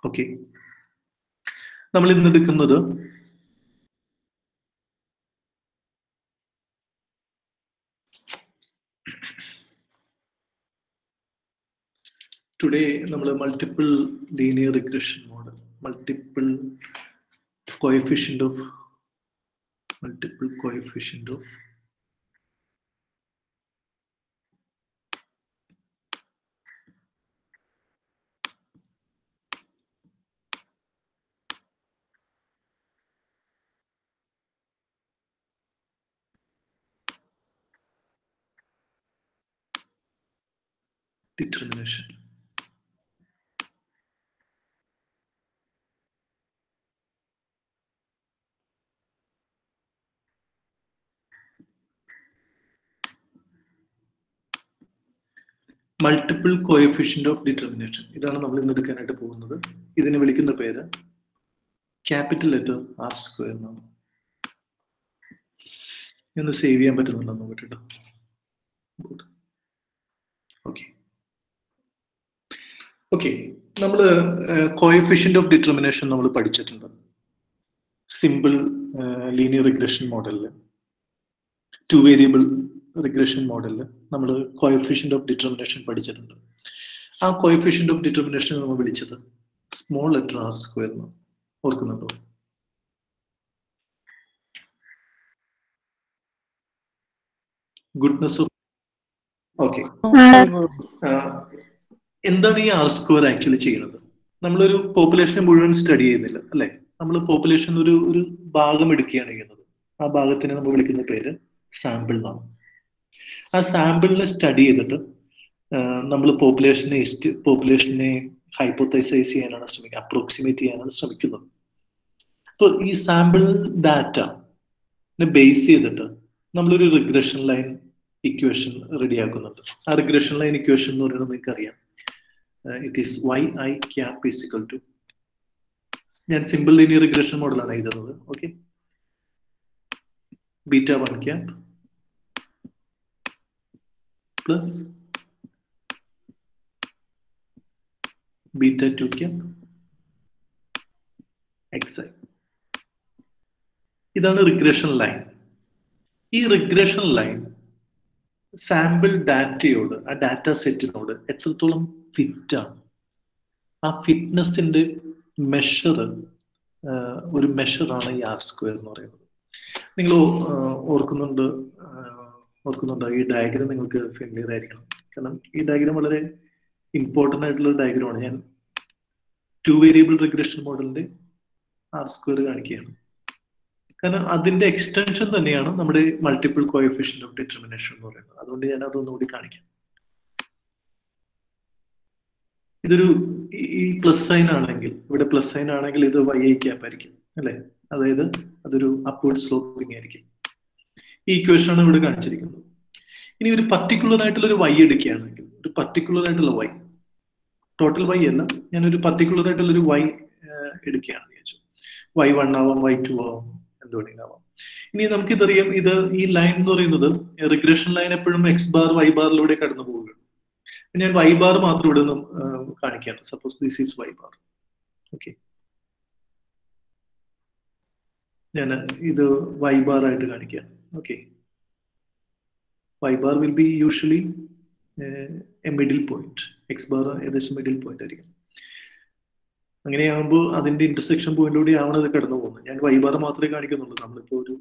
Okay, നമ്മൾ ഇന്ന് എടുക്കുന്നത് ടുഡേ നമ്മൾ multiple linear regression model, multiple coefficient of determination. Multiple coefficient of determination, ഇതാണ് നമ്മൾ ഇന്ന് എടുക്കാനായിട്ട് പോകുന്നത്. ഇതിനെ വിളിക്കുന്ന പേര് ക്യാപിറ്റൽ ലെറ്റർ ആർ സ്ക്വയർ എന്നാണ്. ഒന്ന് സേവ് ചെയ്യാൻ പറ്റുന്നുണ്ടോ നോക്കിട്ടോ. ഓക്കെ ഓക്കെ, നമ്മൾ കോഎഫിഷ്യന്റ് ഓഫ് ഡിറ്റർമിനേഷൻ നമ്മൾ പഠിച്ചിട്ടുണ്ട്. സിമ്പിൾ ലീനിയർ റിഗ്രഷൻ മോഡലിൽ, 2 വേരിയബിൾ റിഗ്രഷൻ മോഡലിൽ നമ്മൾ കോഎഫിഷ്യന്റ് ഓഫ് ഡിറ്റർമിനേഷൻ പഠിച്ചിട്ടുണ്ട്. ആ കോഎഫിഷ്യന്റ് ഓഫ് ഡിറ്റർമിനേഷൻ നമ്മൾ വിളിച്ചത് സ്മോൾ ലെറ്റർ ആർ സ്ക്വയർ എന്നാണ്. ഓർക്കുന്നുണ്ടോ? ഗുഡ്നെസ് ഓഫ് ഓക്കെ, എന്താണ് ഈ ആർ സ്ക്വയർ ആക്ച്വലി ചെയ്യുന്നത്? നമ്മളൊരു പോപ്പുലേഷനെ മുഴുവൻ സ്റ്റഡി ചെയ്യുന്നില്ല അല്ലെ. നമ്മൾ പോപ്പുലേഷൻ ഒരു ഭാഗം എടുക്കുകയാണ് ചെയ്യുന്നത്. ആ ഭാഗത്തിനെ നമ്മൾ വിളിക്കുന്ന പേര് സാമ്പിൾ എന്നാണ്. ആ സാമ്പിളിനെ സ്റ്റഡി ചെയ്തിട്ട് നമ്മൾ പോപ്പുലേഷനെ ഹൈപ്പോത്തൈസൈസ് ചെയ്യാനാണ് ശ്രമിക്കുക, അപ്രോക്സിമേറ്റ് ചെയ്യാനാണ് ശ്രമിക്കുന്നത്. അപ്പോൾ ഈ സാമ്പിൾ ഡാറ്റ ബേസ് ചെയ്തിട്ട് നമ്മളൊരു റിഗ്രഷൻ ലൈൻ ഇക്വേഷൻ റെഡിയാക്കുന്നുണ്ട്. ആ റിഗ്രഷൻ ലൈൻ ഇക്വേഷൻ എന്ന് പറയുന്നത് നിങ്ങൾക്ക് അറിയാം. It is yi cap is equal to, ഞാൻ സിമ്പിൾ ലീനിയർ റിഗ്രഷൻ മോഡലാണ് എഴുതുന്നത്. Okay, β1 cap plus β2 cap xi. ഇതാണ് റിഗ്രഷൻ ലൈൻ. ഈ റിഗ്രഷൻ ലൈൻ സാമ്പിൾ ഡാറ്റയോട്, ആ ഡാറ്റ സെറ്റിനോട് എത്രത്തോളം ഫിറ്റ് ആണ്, ആ ഫിറ്റ്നസിന്റെ മെഷർ, ഒരു മെഷറാണ് ഈ ആർ സ്ക്വയർ എന്ന് പറയുന്നത്. നിങ്ങൾ ഓർക്കുന്നുണ്ടോ? ഈ ഡയഗ്രം നിങ്ങൾക്ക് ഫെമിലിയർ ആയിരിക്കണം. കാരണം ഈ ഡയഗ്രം വളരെ ഇമ്പോർട്ടൻ്റ് ആയിട്ടുള്ള ഡയഗ്രമാണ്. ഞാൻ 2 വേരിയബിൾ റിഗ്രഷൻ മോഡലിന്റെ ആർ സ്ക്വയർ കാണിക്കുകയാണ്. കാരണം അതിന്റെ എക്സ്റ്റൻഷൻ തന്നെയാണ് നമ്മുടെ മൾട്ടിപ്പിൾ കോഎഫിഷ്യന്റ് ഓഫ് ഡിറ്റർമിനേഷൻ എന്ന് പറയുന്നത്. അതുകൊണ്ട് ഞാൻ അതൊന്നുകൂടി കാണിക്കാം. ഇതൊരു ഈ പ്ലസ് സൈൻ ആണെങ്കിൽ, ഇവിടെ പ്ലസ് സൈൻ ആണെങ്കിൽ ഇത് yi ക്യാപ് ആയിരിക്കും അല്ലെ. അതായത് അതൊരു അപ്വേർഡ് സ്ലോപ്പിംഗ് ആയിരിക്കും. ഈ ഇക്വേഷൻ ആണ് ഇവിടെ കാണിച്ചിരിക്കുന്നത്. ഇനി ഒരു പർട്ടിക്കുലർ ആയിട്ടുള്ള ഒരു y എടുക്കുകയാണെങ്കിൽ, ഒരു പർട്ടിക്കുലർ ആയിട്ടുള്ള y, ടോട്ടൽ y അല്ല, ഞാനൊരു പർട്ടിക്കുലർ ആയിട്ടുള്ള ഒരു y എടുക്കുകയാണെന്ന് വിചാരിച്ചു. y1 ആവാം, y2 ആവാം, എന്തുവേണമെങ്കിലും. ഇനി നമുക്കിതറിയാം, ഈ ലൈൻ എന്ന് പറയുന്നത് റിഗ്രഷൻ ലൈൻ എപ്പോഴും x ബാർ y ബാറിലൂടെ കടന്നു പോവുകയാണ്. ഞാൻ y ബാർ മാത്രം ഇവിടെ നിന്നും കാണിക്കുകയാണ്. Suppose this is y bar. Okay, ഞാൻ ഇത് y ബാർ ആയിട്ട് കാണിക്കുകയാണ്. Okay, y bar will be usually A middle point. x bar ഏകദേശം മിഡിൽ പോയിന്റ് ആയിരിക്കും. അങ്ങനെയാകുമ്പോൾ അതിന്റെ ഇന്റർസെക്ഷൻ പോയിന്റിലൂടെ ആവണത് കടന്നു പോകുന്നത്. ഞാൻ y ബാർ മാത്രമേ കാണിക്കുന്നുള്ളൂ. നമ്മളിപ്പോ ഒരു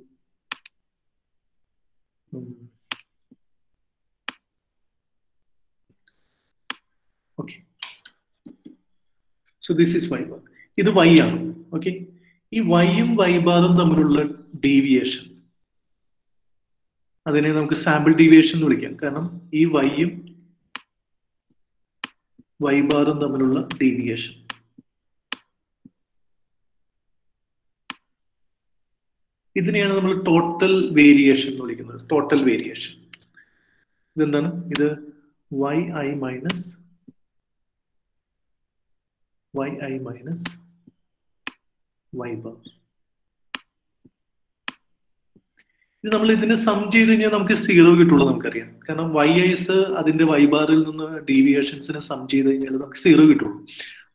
okay, so this is y bar. ഇത് y ആണ്. ഓക്കെ, ഈ y-യും y ബാറും തമ്മിലുള്ള ഡീവിയേഷൻ, അതിനെ നമുക്ക് സാമ്പിൾ ഡീവിയേഷൻ എന്ന് വിളിക്കാം. കാരണം ഈ y-യും y ബാറും തമ്മിലുള്ള ഡീവിയേഷൻ, ഇതിനെയാണ് നമ്മൾ ടോട്ടൽ വേരിയേഷൻ എന്ന് വിളിക്കുന്നത്. ടോട്ടൽ വേരിയേഷൻ ഇതെന്താണ്? ഇത് yi മൈനസ് y ബാർ. ഇത് നമ്മൾ ഇതിനെ സം ചെയ്ത് കഴിഞ്ഞാൽ നമുക്ക് 0 കിട്ടുള്ളൂ നമുക്കറിയാം. കാരണം yi അതിന്റെ y ബാറിൽ നിന്ന് ഡീവിയേഷൻസിനെ സം ചെയ്ത് കഴിഞ്ഞാൽ നമുക്ക് 0 കിട്ടുള്ളൂ.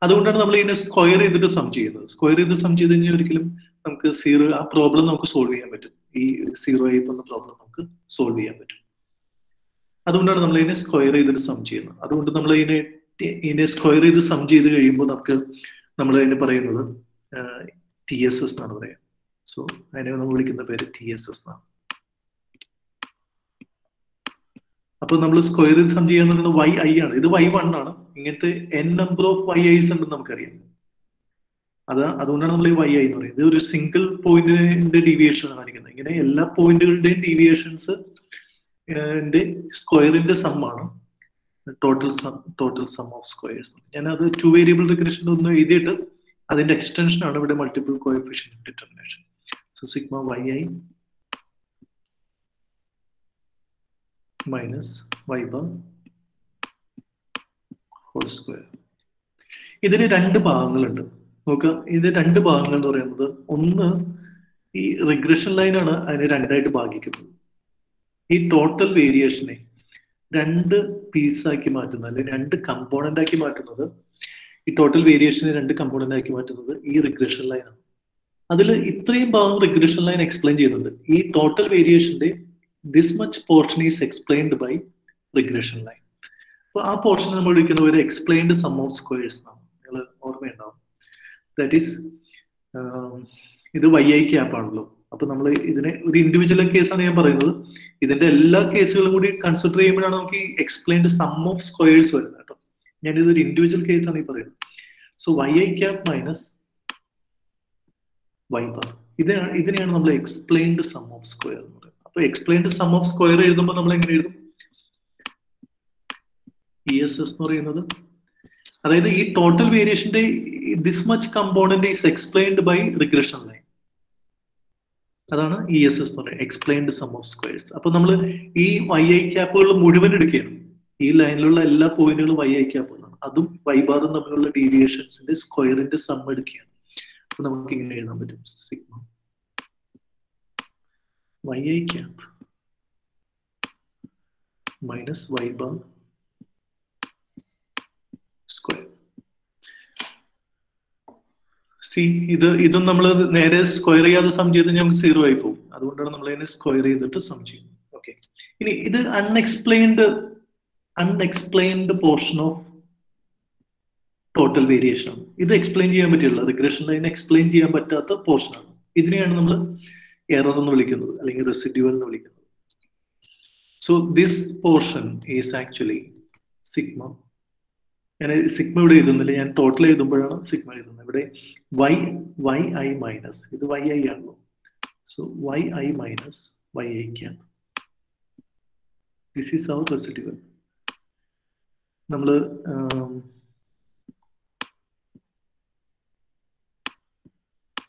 അതുകൊണ്ടാണ് നമ്മൾ ഇതിനെ സ്ക്വയർ ചെയ്തിട്ട് സം ചെയ്യുന്നത്. സ്ക്വയർ ചെയ്ത് സം ചെയ്ത് കഴിഞ്ഞാൽ ഒരിക്കലും നമുക്ക് 0 ആ പ്രോബ്ലം നമുക്ക് സോൾവ് ചെയ്യാൻ പറ്റും. ഈ 0 ആയി പോകുന്ന പ്രോബ്ലം നമുക്ക് സോൾവ് ചെയ്യാൻ പറ്റും. അതുകൊണ്ടാണ് നമ്മൾ ഇതിനെ സ്ക്വയർ ചെയ്തിട്ട് സം ചെയ്യുന്നത്. അതുകൊണ്ട് നമ്മൾ ഇതിനെ സ്ക്വയർ ചെയ്ത് സം ചെയ്ത് കഴിയുമ്പോൾ നമുക്ക് നമ്മൾ അതിനെ പറയുന്നത് TSS എന്നാണ് പറയാം. സോ അതിനെ നമ്മൾ വിളിക്കുന്ന പേര് TSS എന്നാണ്. അപ്പൊ നമ്മൾ സ്ക്വയർ ചെയ്ത് സം ചെയ്യുന്നത് yi ആണ്. ഇത് y1 ആണ്. ഇങ്ങനത്തെ n നമ്പർ ഓഫ് yi's ഉണ്ടെന്ന് നമുക്കറിയാം. അതുകൊണ്ടാണ് നമ്മൾ yi എന്ന് പറയുന്നത്. ഇത് ഒരു സിംഗിൾ പോയിന്റിന്റെ ഡീവിയേഷൻ കാണിക്കുന്നത്. ഇങ്ങനെ എല്ലാ പോയിന്റുകളുടെയും ഡീവിയേഷൻസ് സ്ക്വയറിന്റെ സം ആണ് ടോട്ടൽ സം ഓഫ് സ്ക്വയേഴ്സ്. ഞാൻ അത് 2 വേരിയബിൾ റിഗ്രഷൻ ഒന്ന് എഴുതിയിട്ട് അതിന്റെ എക്സ്റ്റൻഷൻ ആണ് ഇവിടെ multiple coefficient determination. So sigma yi minus y bar whole square. ഇതിന് 2 ഭാഗങ്ങളുണ്ട്. നോക്കുക, ഇത് 2 ഭാഗങ്ങൾ എന്ന് പറയുന്നത്, ഒന്ന് ഈ റിഗ്രഷൻ ലൈനാണ് അതിനെ 2ആയിട്ട് ഭാഗിക്കുന്നത്. ഈ ടോട്ടൽ വേരിയേഷനെ 2 പീസാക്കി മാറ്റുന്നത്, അല്ലെങ്കിൽ 2 കമ്പോണന്റ് ആക്കി മാറ്റുന്നത്, ഈ ടോട്ടൽ വേരിയേഷനെ 2 കമ്പോണന്റ് ആക്കി മാറ്റുന്നത് ഈ റിഗ്രഷൻ ലൈനാണ്. അതിൽ ഇത്രയും ഭാഗം റിഗ്രഷൻ ലൈൻ എക്സ്പ്ലെയിൻ ചെയ്യുന്നുണ്ട്. ഈ total വേരിയേഷന്റെ this much portion is explained by regression line. അപ്പോൾ ആ പോർഷൻ നമ്മൾ വിളിക്കുന്ന ഒരു എക്സ്പ്ലെയിൻഡ് സം ഓഫ് സ്ക്വയേഴ്സ് ആണ്. നിങ്ങൾ ഓർമ്മയുണ്ടാവും. ദാറ്റ് ഈസ് ഇത് yi ക്യാപ്പ് ആണല്ലോ. അപ്പൊ നമ്മൾ ഇതിനെ ഒരു ഇൻഡിവിജ്വൽ കേസാണ് ഞാൻ പറയുന്നത്. ഇതിന്റെ എല്ലാ കേസുകളും കൂടി കൺസിഡർ ചെയ്യുമ്പോഴാണ് നമുക്ക് ഈ എക്സ്പ്ലെയിൻഡ് സം ഓഫ് സ്ക്വയേഴ്സ് വരുന്നത് കേട്ടോ. ഞാനിത് ഒരു ഇൻഡിവിജ്വൽ കേസാണ് ഈ പറയുന്നത്. So yi cap minus y bar, ഇതിനെയാണ് നമ്മൾ എക്സ്പ്ലെയിൻഡ് സം ഓഫ് സ്ക്വയർ എന്ന് പറയുന്നത്. അപ്പൊ എക്സ്പ്ലെയിൻഡ് സം ഓഫ് സ്ക്വയർ എഴുതുമ്പോൾ നമ്മൾ എങ്ങനെ എഴുതും? TSS എന്ന് പറയുന്നത്, അതായത് ഈ ടോട്ടൽ വേരിയേഷന്റെ this much component is explained by regression line. അതാണ് ESS എന്ന് പറയുന്നത്, എക്സ്പ്ലെയിൻഡ് സം ഓഫ് സ്ക്വയേഴ്സ്. അപ്പൊ നമ്മൾ ഈ yi ക്യാപ്പുകൾ മുഴുവൻ എടുക്കുകയാണ്. ഈ ലൈനിലുള്ള എല്ലാ പോയിന്റുകളും yi ക്യാപ്പുകളാണ്. അതും y ബാറും തമ്മിലുള്ള ഡീവിയേഷൻസിന്റെ സ്ക്വയറിന്റെ സം എടുക്കുകയാണ്. അപ്പൊ നമുക്ക് ഇങ്ങനെ എഴുതാൻ പറ്റും, sigma yi cap minus y bar square. C ഇതും നമ്മൾ നേരെ സ്ക്വയർ ചെയ്യാതെ സം ചെയ്ത് ഞങ്ങൾക്ക് 0 ആയി പോകും. അതുകൊണ്ടാണ് നമ്മൾ അതിനെ സ്ക്വയർ ചെയ്തിട്ട് സം ചെയ്യുന്നത്. ഓക്കെ, ഇനി ഇത് unexplained portion of total variation ആണ്. ഇത് എക്സ്പ്ലെയിൻ ചെയ്യാൻ പറ്റില്ല, റിഗ്രഷൻ ലൈൻ എക്സ്പ്ലെയിൻ ചെയ്യാൻ പറ്റാത്ത പോർഷൻ ആണ്. ഇതിനെയാണ് നമ്മൾ എറർ എന്ന് വിളിക്കുന്നത്, അല്ലെങ്കിൽ റെസിഡ്യൂവൽ എന്ന് വിളിക്കുന്നത്. So this portion is actually sigma. ഞാൻ സിഗ്മ ഇവിടെ എഴുതുന്നില്ല, ഞാൻ ടോട്ടൽ എഴുതുമ്പോഴാണ് സിഗ്മ എഴുതുന്നത്. ഇവിടെ yi മൈനസ്, ഇത് yi ആണല്ലോ. So yi minus yi cap, this is our residual. നമ്മൾ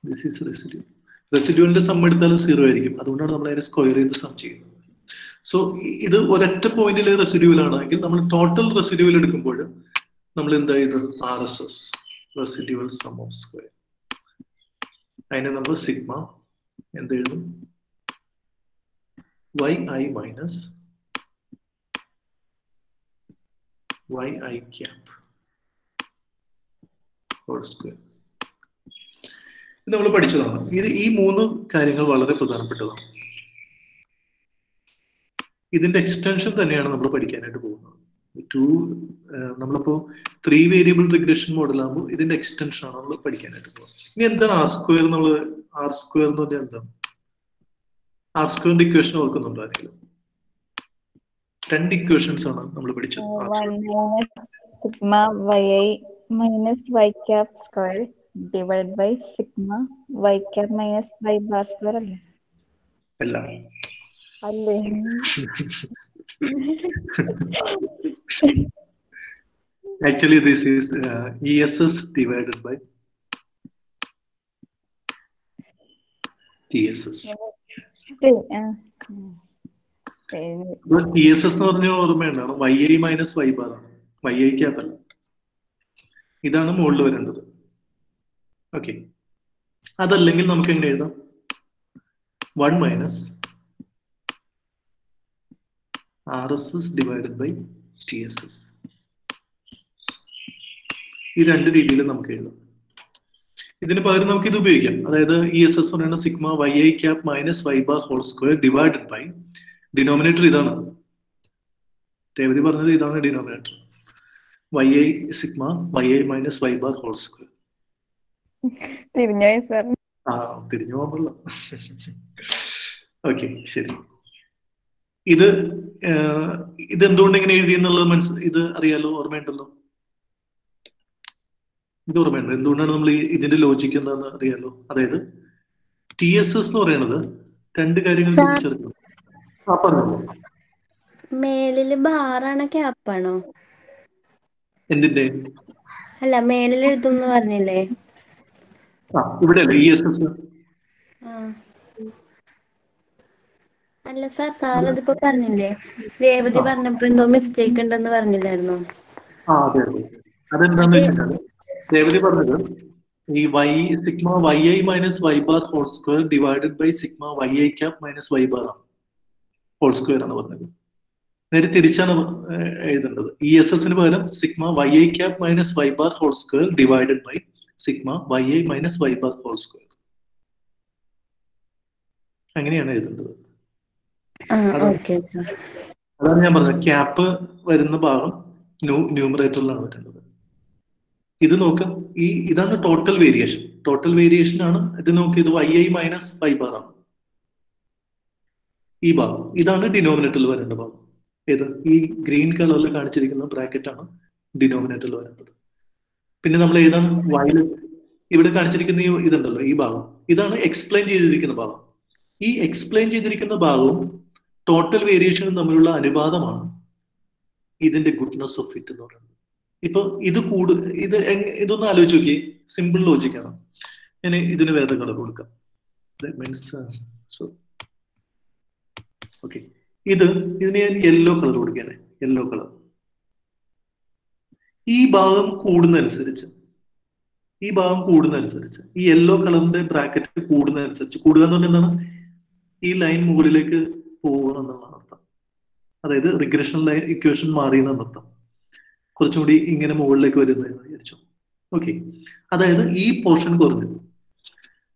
ദിസ് ഈസ് റെസിഡ്യൂ. റെസിഡ്യൂവിന്റെ സം എടുത്താലും 0 ആയിരിക്കും. അതുകൊണ്ടാണ് നമ്മൾ അതിനെ സ്ക്വയർ ചെയ്ത് സം ചെയ്യുന്നത്. സോ ഇത് ഒരൊറ്റ പോയിന്റിലെ റെസിഡ്യൂവൽ ആണെങ്കിൽ നമ്മൾ ടോട്ടൽ റെസിഡ്യൂവൽ എടുക്കുമ്പോൾ നമ്മൾ എന്താ ചെയ്തത്? RSS, residual sum of square. അതിനെ നമ്മൾ സിഗ്മ എന്തെഴുതും? yi minus yi cap whole square. ഇത് നമ്മൾ പഠിച്ചതാണ്. ഈ 3 കാര്യങ്ങൾ വളരെ പ്രധാനപ്പെട്ടതാണ്. ഇതിന്റെ എക്സ്റ്റൻഷൻ തന്നെയാണ് നമ്മൾ പഠിക്കാനായിട്ട് പോകുന്നത്. നമ്മളിപ്പോ 3 വേരിയബിൾ റിഗ്രഷൻ മോഡൽ ആകുമ്പോൾ ഇതിന്റെ എക്സ്റ്റൻഷൻ ആണ് നമ്മൾ പഠിക്കാനായിട്ട് പോകുന്നത്. ഇനി എന്താണ് ആർ സ്ക്വയർ? ആർ സ്ക്വയർ എന്ന് പറഞ്ഞാൽ എന്താണ്? ആർ സ്ക്വയറിന്റെ ഇക്വേഷൻ ഓർക്കുന്നുണ്ടോ ആരെങ്കിലും? 2 ഇക്വേഷൻസ് ആണ് നമ്മൾ പഠിച്ചത്. Sigma yi minus y cap square divide by sigma y cap minus y bar square അല്ലേ? അല്ല, അല്ലേ? actually this is ESS divided by TSS. TSS എന്ന് പറഞ്ഞ ഓർമ്മയുണ്ടാണ്, yi മൈനസ് y ബാർ ആണ്, yi ക്യാപ് അല്ല. ഇതാണ് മുകളിൽ വരേണ്ടത്. ഓക്കെ, അതല്ലെങ്കിൽ നമുക്ക് എങ്ങനെ എഴുതാം? 1 minus RSS divided by TSS. ഈ രണ്ട് രീതിയിൽ നമുക്ക് എഴുതാം. ഇതിന് പകരം നമുക്ക് ഇത് ഉപയോഗിക്കാം. അതായത് ESS എന്ന് പറയുന്നത് sigma YI cap minus Y bar whole square divided by denominator ഇതാണ്. രേവതി പറഞ്ഞത് ഇതാണ് denominator. YI sigma YI minus Y bar whole square. തിരിഞ്ഞോയി സാർ. തിരിഞ്ഞു പോകുമ്പോൾ ഓക്കെ ശരി. ഇത് എന്തുകൊണ്ട് ഇങ്ങനെ എഴുതി എന്നുള്ളത് ഇത് അറിയാലോ, ഓർമ്മയുണ്ടല്ലോ? ഇത് ഓർമ്മയുണ്ട് എന്തുകൊണ്ടാണ് നമ്മൾ ഇതിന്റെ ലോജിക്ക് എന്താണെന്ന് അറിയാലോ? അതായത് TSS എന്ന് പറയുന്നത് രണ്ട് കാര്യങ്ങൾ തിരിച്ചറിയുന്നു. മേളില് ബാറാണ് ക്യാപ്പാണോ? എന്തിന്റെ? അല്ല മേളിൽ എഴുതും പറഞ്ഞില്ലേ? ഇവിടെ അല്ലേ ESS? അല്ല സാർ അതിപ്പോ പറഞ്ഞില്ലേ, രേവതി പറഞ്ഞപ്പോ എന്തോ മിസ്റ്റേക്ക് ഉണ്ടെന്ന് പറഞ്ഞില്ലായിരുന്നോ? അതെ അതെ. അതെന്താന്ന് വെച്ചിട്ടാണ് രേവതി പറഞ്ഞത് ഈ sigma YI minus Y bar whole square divided by sigma YI cap minus Y bar ആണ്, ഹോൾ സ്ക്വയർ ആണ് പറഞ്ഞത്. നേരെ തിരിച്ചാണ് എഴുതേണ്ടത്. ESSന് പകരം sigma YI cap minus Y bar whole square divided by sigma YI minus Y bar whole square. അങ്ങനെയാണ് എഴുതേണ്ടത്. അതാണ് ഞാൻ പറഞ്ഞത്. ക്യാപ്പ് വരുന്ന ഭാഗം ന്യൂമറേറ്ററിലാണ് വരുന്നത്. ഇത് നോക്കാം, ഇതാണ് ടോട്ടൽ വേരിയേഷൻ. ടോട്ടൽ വേരിയേഷൻ ആണ് ഇത്. നോക്കി, ഇത് YI മൈനസ് Y ബാർ ആണ്. ഈ ഭാഗം ഇതാണ് ഡിനോമിനേറ്ററിൽ വരേണ്ട ഭാഗം. ഏത്? ഈ ഗ്രീൻ കളറിൽ കാണിച്ചിരിക്കുന്ന ബ്രാക്കറ്റ് ആണ് ഡിനോമിനേറ്ററിൽ വരുന്നത്. പിന്നെ നമ്മൾ ഏതാണ് ഇവിടെ കാണിച്ചിരിക്കുന്ന ഇതുണ്ടല്ലോ, ഈ ഭാഗം, ഇതാണ് എക്സ്പ്ലെയിൻ ചെയ്തിരിക്കുന്ന ഭാഗം. ഈ എക്സ്പ്ലെയിൻ ചെയ്തിരിക്കുന്ന ഭാഗവും ടോട്ടൽ വേരിയേഷനും തമ്മിലുള്ള അനുപാതമാണ് ഇതിന്റെ ഗുഡ്നെസ് ഓഫ് ഫിറ്റ് എന്ന് പറയുന്നത്. ഇപ്പൊ ഇതൊന്ന് ആലോചിച്ച് നോക്കി. സിമ്പിൾ ലോജിക്കാണ്. ഞാൻ ഇതിന് വേറെ കളർ കൊടുക്കാം. ഓക്കെ, ഇതിന് ഞാൻ യെല്ലോ കളർ കൊടുക്കുകയാണ്. Yellow colour. ഈ ഭാഗം കൂടുന്നതനുസരിച്ച് ഈ യെല്ലോ കളറിന്റെ ബ്രാക്കറ്റ് കൂടുന്നതനുസരിച്ച്, കൂടുക എന്ന് പറഞ്ഞാൽ എന്താണ്? ഈ ലൈൻ മുകളിലേക്ക് പോവുക എന്നുള്ളതാണ് അർത്ഥം. അതായത് റിഗ്രഷൻ ലൈൻ ഇക്വേഷൻ മാറി എന്നാണ് അർത്ഥം. കുറച്ചും കൂടി ഇങ്ങനെ മുകളിലേക്ക് വരുന്നതെന്ന് വിചാരിച്ചു. ഓക്കെ, അതായത് ഈ പോർഷൻ കുറഞ്ഞു.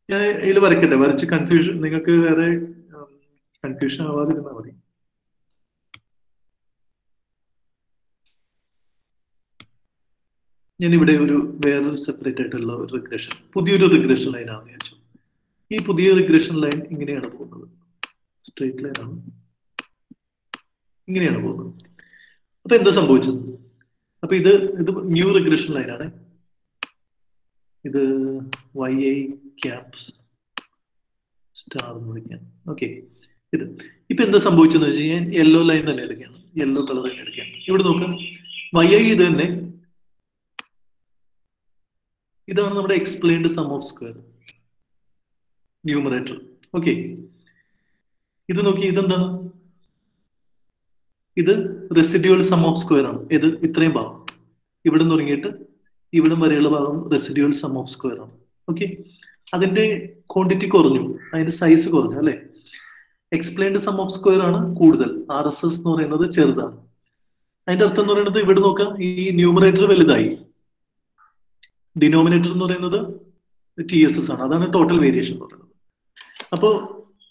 ഞാൻ ഇതിൽ വരയ്ക്കട്ടെ, വരച്ച് കൺഫ്യൂഷൻ, നിങ്ങൾക്ക് വേറെ കൺഫ്യൂഷൻ ആവാതിരുന്നാൽ മതി. ഞാൻ ഇവിടെ വേറൊരു സെപ്പറേറ്റ് ആയിട്ടുള്ള ഒരു റിഗ്രഷൻ, പുതിയൊരു റിഗ്രഷൻ ലൈൻ ആണെന്ന് വിചാരിച്ചു. ഈ പുതിയ റിഗ്രഷൻ ലൈൻ ഇങ്ങനെയാണ് പോകുന്നത്. സ്ട്രേറ്റ് ലൈൻ ആണ്, ഇങ്ങനെയാണ് പോകുന്നത്. അപ്പൊ എന്താ സംഭവിച്ചത്? അപ്പൊ ഇത് ന്യൂ റിഗ്രഷൻ ലൈൻ ആണ്. ഇത് YI ക്യാപ് സ്റ്റാർ എന്ന് വിളിക്കാം. ഓക്കെ, ഇപ്പൊ എന്താ സംഭവിച്ചെന്ന് വെച്ച് കഴിഞ്ഞാൽ യെല്ലോ ലൈൻ തന്നെ എടുക്കുകയാണ്, യെല്ലോ കളർ തന്നെ എടുക്കുകയാണ്. ഇവിടെ നോക്കാം, YI ഇത് തന്നെ, ഇതാണ് നമ്മുടെ explained sum of square numerator. Okay, ഇത് നോക്കി, ഇതെന്താണ്? ഇത് റെസിഡ്യൂവൽ സം ഓഫ് സ്ക്വയർ ആണ്. ഇത് ഇത്രയും ഭാഗം, ഇവിടെ തുടങ്ങിയിട്ട് ഇവിടം വരെയുള്ള ഭാഗം റെസിഡ്യൂവൽ സം ഓഫ് സ്ക്വയർ ആണ്. ഓക്കെ, അതിന്റെ ക്വാണ്ടിറ്റി കുറഞ്ഞു, അതിന്റെ സൈസ് കുറഞ്ഞു അല്ലെ? എക്സ്പ്ലെയിൻഡ് സം ഓഫ് സ്ക്വയർ ആണ് കൂടുതൽ, RSS എന്ന് പറയുന്നത് ചെറുതാണ്. അതിന്റെ അർത്ഥം എന്ന് പറയുന്നത്, ഇവിടെ നോക്കാം, ഈ ന്യൂമറേറ്റർ വലുതായി, ഡിനോമിനേറ്റർ എന്ന് പറയുന്നത് TSS ആണ്. അതാണ് ടോട്ടൽ വേരിയേഷൻ എന്ന് പറയുന്നത്. അപ്പോ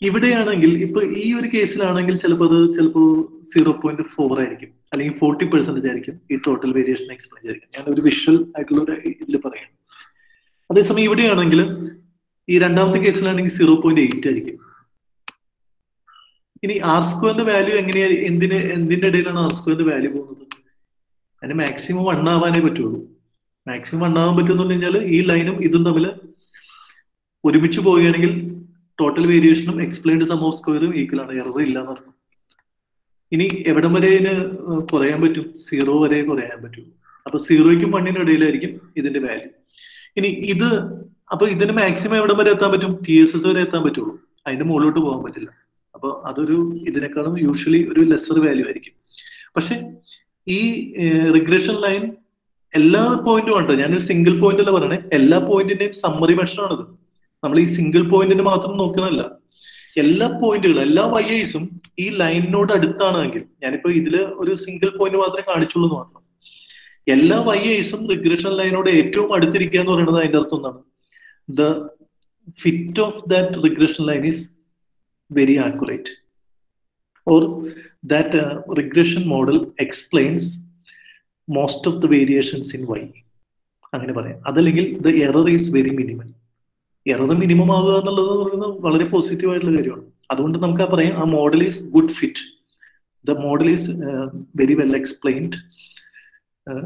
ഇവിടെയാണെങ്കിൽ, ഇപ്പൊ ഈ ഒരു കേസിലാണെങ്കിൽ ചിലപ്പോൾ 0.4 ആയിരിക്കും, അല്ലെങ്കിൽ 40% ആയിരിക്കും ഈ ടോട്ടൽ വേരിയേഷൻ എക്സ്പ്ലെയിൻ ചെയ്തിരിക്കും. ഞാൻ ഒരു വിഷ്വൽ ആയിട്ടുള്ള ഒരു ഇതിൽ പറയാം. അതേസമയം ഇവിടെയാണെങ്കിൽ, ഈ രണ്ടാമത്തെ കേസിലാണെങ്കിൽ 0.8 ആയിരിക്കും. ഇനി R സ്ക്വയറിന്റെ വാല്യൂ എങ്ങനെയാണ്? എന്തിന്റെ ഇടയിലാണ് R സ്ക്വയറിന്റെ വാല്യൂ പോകുന്നത്? അതിന് മാക്സിമം 1 ആവാനേ പറ്റുള്ളൂ. മാക്സിമം 1 ആവാൻ പറ്റുമെന്ന് പറഞ്ഞു കഴിഞ്ഞാൽ ഈ ലൈനും ഇതും തമ്മിൽ ഒരുമിച്ച് പോവുകയാണെങ്കിൽ ടോട്ടൽ വേരിയേഷനും എക്സ്പ്ലെയിൻഡ് സം ഓഫ് സ്ക്വയറും ഈക്വൽ ആണ്, എറർ ഇല്ല എന്നർത്ഥം. ഇനി എവിടം വരെ ഇതിന് കുറയാൻ പറ്റും? 0 വരെ കുറയാൻ പറ്റും. അപ്പൊ 0ക്കും 1നും ഇടയിലായിരിക്കും ഇതിന്റെ വാല്യൂ. ഇനി അപ്പൊ ഇതിന് മാക്സിമം എവിടം വരെ എത്താൻ പറ്റും? TSS വരെ എത്താൻ പറ്റുള്ളൂ, അതിന്റെ മുകളിലോട്ട് പോകാൻ പറ്റില്ല. അപ്പൊ അതൊരു ഇതിനേക്കാളും യൂഷ്വലി ഒരു ലെസർ വാല്യൂ ആയിരിക്കും. പക്ഷെ ഈ റിഗ്രഷൻ ലൈൻ എല്ലാ പോയിന്റും ഉണ്ട്. ഞാനൊരു സിംഗിൾ പോയിന്റ് അല്ല പറയണേ, എല്ലാ പോയിന്റിന്റെയും സമ്മറി മെഷർ ആണിത്. നമ്മൾ ഈ സിംഗിൾ പോയിന്റിന് മാത്രം നോക്കണമല്ല, എല്ലാ പോയിന്റുകളും, എല്ലാ YIസും ഈ ലൈനിനോട് അടുത്താണെങ്കിൽ, ഞാനിപ്പോ ഇതില് ഒരു സിംഗിൾ പോയിന്റ് മാത്രമേ കാണിച്ചുള്ളൂ എന്ന് മാത്രം. എല്ലാ YIസും റിഗ്രഷൻ ലൈനോട് ഏറ്റവും അടുത്തിരിക്കുക എന്ന് പറയുന്നത് അതിന്റെ അർത്ഥം എന്താണ്? The fit of that regression line is very accurate, or that regression model explains most of the variations in Y. അങ്ങനെ പറയാം. അതല്ലെങ്കിൽ the error is very minimum. Error minimum ആവുക എന്നുള്ളത് പറയുന്നത് വളരെ പോസിറ്റീവ് ആയിട്ടുള്ള കാര്യമാണ്. അതുകൊണ്ട് നമുക്ക് പറയാം ആ model is good fit. The model is very well explained,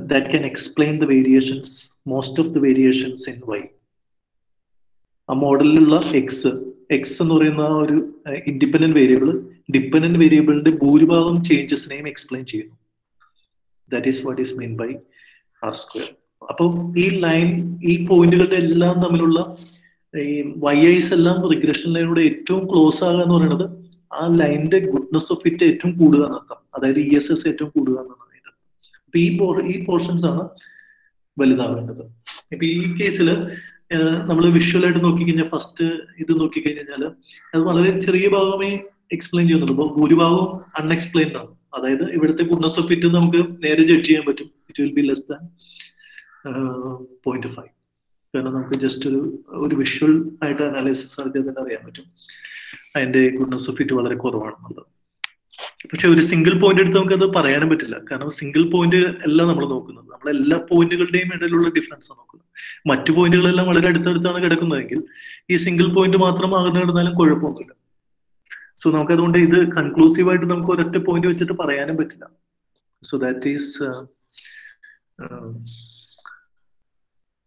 that can explain the variations, most of the variations in Y. ആ മോഡലിലുള്ള എക്സ് എന്ന് പറയുന്ന ഒരു ഇൻഡിപെൻഡന്റ് വേരിയബിൾ ഡിപെൻഡന്റ് വേരിയബിളിന്റെ ഭൂരിഭാഗം ചേഞ്ചസിനെയും എക്സ്പ്ലെയിൻ ചെയ്യുന്നു. That is what is mean by R². അപ്പോൾ ഈ ലൈൻ, ഈ പോയിന്റുകളുടെ എല്ലാം തമ്മിലുള്ള ഈ YIs എല്ലാം റിഗ്രഷൻ ലൈനോട് ഏറ്റവും ക്ലോസ് ആകുക എന്ന് പറയുന്നത് ആ ലൈനിന്റെ ഗുഡ്നെസ് ഓഫ് ഫിറ്റ് ഏറ്റവും കൂടുക എന്നർത്ഥം. അതായത് ESS ഏറ്റവും കൂടുക എന്നാണ്. ഈ പോർഷൻസ് ആണ് വലുതാവേണ്ടത്. ഇപ്പൊ ഈ കേസിൽ നമ്മൾ വിഷ്വലായിട്ട് നോക്കിക്കഴിഞ്ഞാൽ, ഫസ്റ്റ് ഇത് നോക്കിക്കഴിഞ്ഞാൽ അത് വളരെ ചെറിയ ഭാഗമേ എക്സ്പ്ലെയിൻ ചെയ്യുന്നുള്ളൂ. അപ്പോൾ ഭൂരിഭാഗവും അൺഎക്സ്പ്ലെയിൻഡ് ആണ്. അതായത് ഇവിടുത്തെ ഗുഡ്നെസ് ഓഫ് ഫിറ്റ് നമുക്ക് നേരെ ജഡ്ജ് ചെയ്യാൻ പറ്റും. It will be less than 0.5. കാരണം നമുക്ക് ജസ്റ്റ് ഒരു വിഷ്വൽ ആയിട്ട് അനാലിസിസ് നടത്തിയാൽ തന്നെ അറിയാൻ പറ്റും അതിന്റെ ഗുഡ്നെസ് ഓഫ് ഫിറ്റ് വളരെ കുറവാണെന്നുള്ളത്. പക്ഷെ ഒരു സിംഗിൾ പോയിന്റ് എടുത്ത് നമുക്ക് അത് പറയാനും പറ്റില്ല. കാരണം സിംഗിൾ പോയിന്റ് അല്ല നമ്മൾ നോക്കുന്നത്, നമ്മൾ എല്ലാ പോയിന്റുകളുടെയും ഇടയിലുള്ള ഡിഫറൻസ് ആണ് നോക്കുന്നത്. മറ്റു പോയിന്റുകളെല്ലാം വളരെ അടുത്തടുത്താണ് കിടക്കുന്നതെങ്കിൽ ഈ സിംഗിൾ പോയിന്റ് മാത്രം അകന്നു കിടന്നാലും കുഴപ്പമൊന്നുമില്ല. സോ നമുക്ക് അതുകൊണ്ട് ഇത് കൺക്ലൂസീവ് ആയിട്ട് നമുക്ക് ഒരൊറ്റ പോയിന്റ് വെച്ചിട്ട് പറയാനും പറ്റില്ല. So that is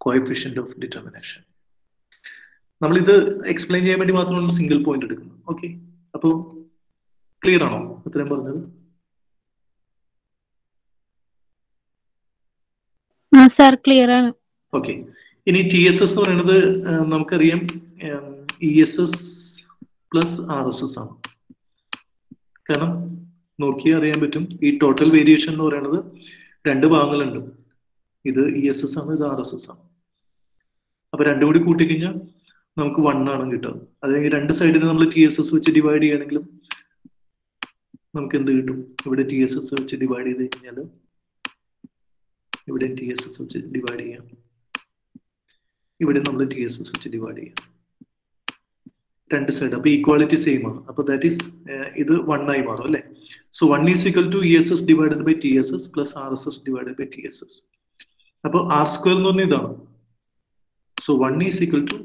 coefficient of determination. നമ്മളിത് എക്സ്പ്ലെയിൻ ചെയ്യാൻ വേണ്ടി മാത്രമാണ് സിംഗിൾ പോയിന്റ് എടുക്കുന്നത്. ഓക്കെ, അപ്പോൾ ക്ലിയർ ആണോ ഇത്രയും പറഞ്ഞത്? സാർ ക്ലിയർ ആണ്. ഓക്കെ, ഇനി TSS എന്ന് പറയുന്നത് നമുക്കറിയാം ESS പ്ലസ് RSS ആണ്. കാരണം നോക്കിയാൽ അറിയാൻ പറ്റും ഈ ടോട്ടൽ വേരിയേഷൻ എന്ന് പറയുന്നത് രണ്ട് ഭാഗങ്ങളുണ്ട്. ഇത് ESS ആണ്, ഇത് RSS ആണ്. അപ്പൊ രണ്ടും കൂടി കൂട്ടിക്കഴിഞ്ഞാൽ നമുക്ക് 1 ആണ് കിട്ടുക. അല്ലെങ്കിൽ രണ്ട് സൈഡിൽ നമ്മൾ TSS വെച്ച് ഡിവൈഡ് ചെയ്യണമെങ്കിലും നമുക്ക് എന്ത് കിട്ടും? ഇവിടെ TSS വെച്ച് ഡിവൈഡ് ചെയ്ത് കഴിഞ്ഞാൽ ഇവിടെ TSS വെച്ച് ഡിവൈഡ് ചെയ്യാം, ഇവിടെ നമ്മൾ TSS വെച്ച് ഡിവൈഡ് ചെയ്യാം, രണ്ട് സൈഡ്. അപ്പൊ ഈക്വാലിറ്റി സെയിം ആണ്. അപ്പൊ ദാറ്റ് ഈസ് ഇത് 1 ആയി മാറും അല്ലെ. So 1 is equal to ESS divided by TSS plus RSS divided by TSS. അപ്പൊ R² എന്ന് പറഞ്ഞാൽ ഇതാണ്. സോ 1 ഈസ് ഈക്വൽ ടു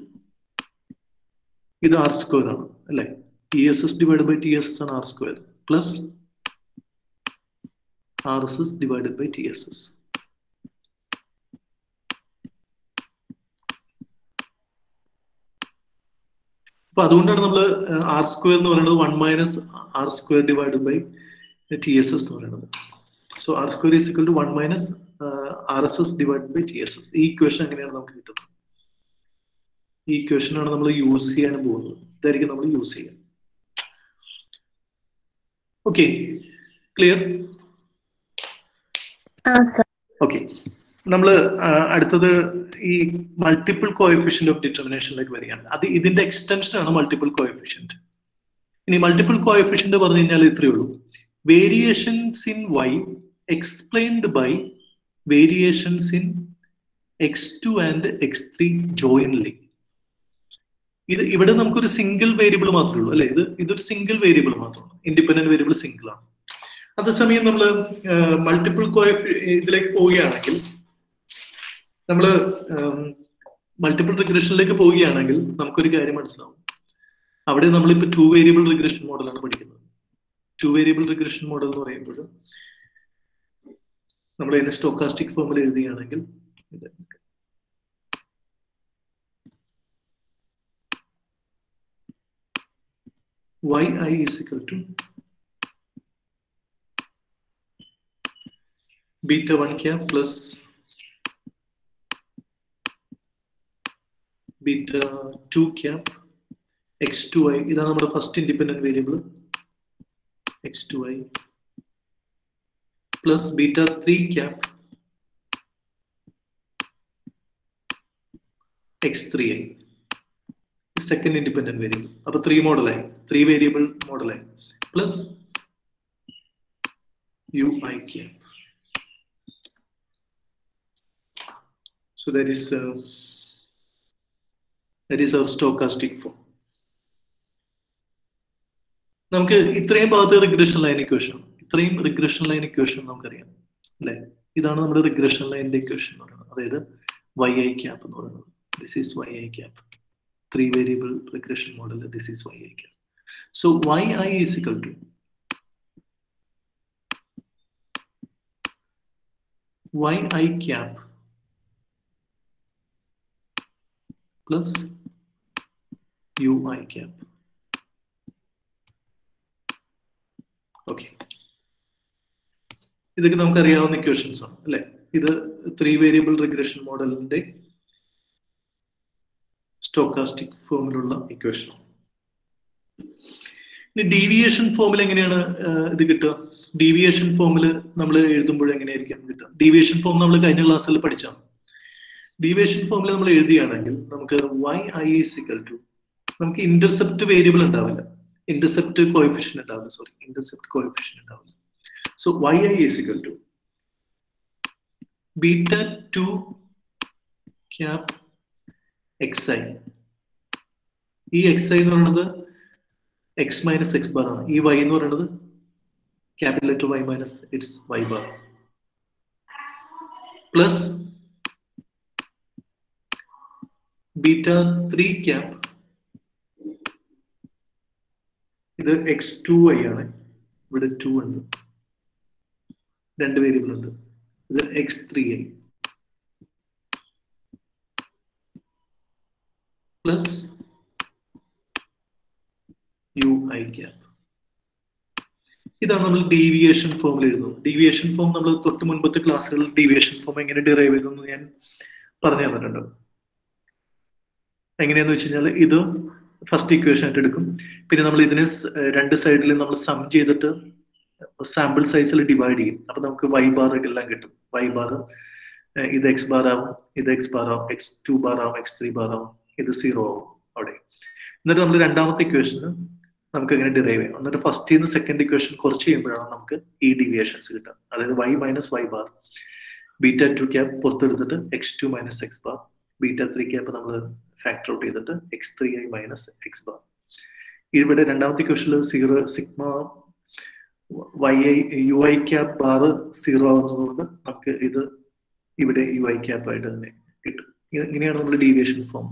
ഇത് R² ആണ് അല്ലെ. ESS ഡിവൈഡഡ് ബൈ TSS ആണ് R² plus RSS divided by TSS. അപ്പൊ അതുകൊണ്ടാണ് നമ്മൾ R² എന്ന് പറയുന്നത് 1 minus R² divided by TSS എന്ന് പറയുന്നത്. So R² is equal to 1 minus RSS divided by TSS. ഈ ഇക്വേഷൻ എങ്ങനെയാണ് നമുക്ക് കിട്ടുന്നത്? ഈ ഇക്വേഷൻ ആണ് നമ്മൾ യൂസ് ചെയ്യാൻ പോകുന്നത്. ഇതായിരിക്കും നമ്മൾ യൂസ് ചെയ്യുക. Okay, clear? ഓക്കെ, നമ്മൾ അടുത്തത് ഈ മൾട്ടിപ്പിൾ കോഎഫിഷ്യന്റ് ഓഫ് ഡിറ്റർമിനേഷനിലേക്ക് വരികയാണ്. അത് ഇതിന്റെ എക്സ്റ്റൻഷൻ ആണ് മൾട്ടിപ്പിൾ കോഎഫിഷ്യന്റ്. ഇനി മൾട്ടിപ്പിൾ കോഎഫിഷ്യന്റ് പറഞ്ഞു കഴിഞ്ഞാൽ ഇത്രയേ ഉള്ളൂ: variations in Y explained by variations in X2 and X3 jointly. ഇവിടെ നമുക്കൊരു സിംഗിൾ വേരിയബിൾ മാത്രമേ ഉള്ളൂ അല്ലെ. ഇതൊരു സിംഗിൾ വേരിയബിൾ മാത്രമാണ്, ഇൻഡിപെൻഡന്റ് വേരിയബിൾ സിംഗിൾ ആണ്. അതേസമയം നമ്മൾ മൾട്ടിപ്പിൾ ഇതിലേക്ക് പോവുകയാണെങ്കിൽ, നമ്മൾ മൾട്ടിപ്പിൾ റിഗ്രഷനിലേക്ക് പോവുകയാണെങ്കിൽ നമുക്കൊരു കാര്യം മനസ്സിലാവും. അവിടെ നമ്മളിപ്പോൾ 2 വേരിയബിൾ റിഗ്രഷൻ മോഡലാണ് പഠിക്കുന്നത്. 2 വേരിയബിൾ റിഗ്രഷൻ മോഡൽ എന്ന് പറയുമ്പോൾ നമ്മൾ അതിന്റെ സ്റ്റോക്കാസ്റ്റിക് ഫോമിൽ എഴുതുകയാണെങ്കിൽ yi is equal to beta 1 cap plus beta 2 cap x2i. ഇതാണ് നമ്മുടെ first independent variable x2i plus beta 3 cap x3i. Second independent variable. അപ്പൊ 3 മോഡലായി, 3 വേരിയബിൾ മോഡലായി. Plus ui cap. So that is our stochastic form. നമുക്ക് ഇത്രയും ഭാഗത്ത് regression line equation, ഇത്രയും regression line equation നമുക്കറിയാം അല്ലെ. ഇതാണ് നമ്മുടെ റിഗ്രഷൻ ലൈനിന്റെ ഇക്വേഷൻ എന്ന് പറയുന്നത്. അതായത് yi cap എന്ന് പറയുന്നത്. This is yi cap. 3 variable regression model. This is yi cap. So yi is equal to yi cap plus ui cap. Okay. ഇതൊക്കെ നമുക്ക് അറിയാവുന്ന ഇക്വേഷൻസ് ആണ് അല്ലെ. ഇത് 3 വേരിയബിൾ റിഗ്രഷൻ മോഡലിന്റെ സ്റ്റോക്കാസ്റ്റിക് ഫോമിലുള്ള ഇക്വേഷൻ. ഇനി ഡീവിയേഷൻ ഫോമിൽ എങ്ങനെയാണ് ഇത് കിട്ടുക? ഡീവിയേഷൻ ഫോമിൽ നമ്മൾ എഴുതുമ്പോൾ എങ്ങനെയായിരിക്കും കിട്ടുക? ഡീവിയേഷൻ ഫോം നമ്മൾ കഴിഞ്ഞ ക്ലാസ്സിൽ പഠിച്ചാണ്. ഡീവിയേഷൻ ഫോമിൽ നമ്മൾ എഴുതുകയാണെങ്കിൽ നമുക്ക് yi is equal to, നമുക്ക് ഇന്റർസെപ്റ്റ് വേരിയബിൾ ഉണ്ടാവില്ല, ഇന്റർസെപ്റ്റ് കോഎഫിഷ്യന്റ് ഉണ്ടാവില്ല, ഇന്റർസെപ്റ്റ് കോഎഫിഷ്യന്റ് ഉണ്ടാവില്ല. So yi is equal to beta 2 cap xi. ഈ xi എന്ന് പറയുന്നത് x minus x bar ആണ്. ഈ y എന്ന് പറയുന്നത് capital letter y minus its y bar plus beta 3 cap, ഇത് x2y ആണ്, ഇവിടെ 2 ഉണ്ട്, രണ്ട് വേരിയബിൾ ഉണ്ട്, ഇത് x3i പ്ലസ് ui cap. ഇതാണ് നമ്മൾ ഡീവിയേഷൻ ഫോമിൽ എഴുതുന്നത്. ഡീവിയേഷൻ ഫോം നമ്മൾ തൊട്ട് മുൻപത്തെ ക്ലാസ്സുകളിൽ ഡീവിയേഷൻ ഫോം എങ്ങനെ ഡിറൈവ് ചെയ്തെന്ന് ഞാൻ പറഞ്ഞു തന്നിട്ടുണ്ട്. എങ്ങനെയാന്ന് വെച്ച് കഴിഞ്ഞാൽ ഇത് ഫസ്റ്റ് ഇക്വേഷൻ ആയിട്ട് എടുക്കും, പിന്നെ നമ്മൾ ഇതിനെ രണ്ട് സൈഡിൽ നമ്മൾ സം ചെയ്തിട്ട് സാമ്പിൾ സൈസിൽ ഡിവൈഡ് ചെയ്യും. അപ്പൊ നമുക്ക് y ബാർ എല്ലാം കിട്ടും. y ബാർ ഇത് x ബാർ ആവും, ഇത് x ബാർ ആവും, x2 ബാർ ആവും, x3 ബാർ ആവും, ഇത് 0 ആവും അവിടെ. എന്നിട്ട് നമ്മൾ രണ്ടാമത്തെ ഇക്വേഷന് നമുക്ക് എങ്ങനെ ഡിറൈവ് ചെയ്യാം. എന്നിട്ട് ഫസ്റ്റ് നിന്ന് സെക്കൻഡ് ഇക്വേഷൻ കുറച്ച് ചെയ്യുമ്പോഴാണ് നമുക്ക് ഈ ഡീവിയേഷൻസ് കിട്ടുക. അതായത് y മൈനസ് y ബാർ, ബീറ്റ 2 ക്യാപ്പ് പുറത്തെടുത്തിട്ട് x2 minus x bar, beta 3 cap നമ്മൾ ഫാക്ടർ ഔട്ട് ചെയ്തിട്ട് x3i മൈനസ് x ബാർ. ഇവിടെ രണ്ടാമത്തെ ഇക്വേഷനിൽ 0 സിഗ്മ ui ക്യാപ്പ് ബാർ 0 ആവുന്നതുകൊണ്ട് നമുക്ക് ഇത് ഇവിടെ ui ക്യാപ്പ് ആയിട്ട് തന്നെ കിട്ടും. ഇങ്ങനെയാണ് നമ്മൾ ഡീവിയേഷൻ ഫോം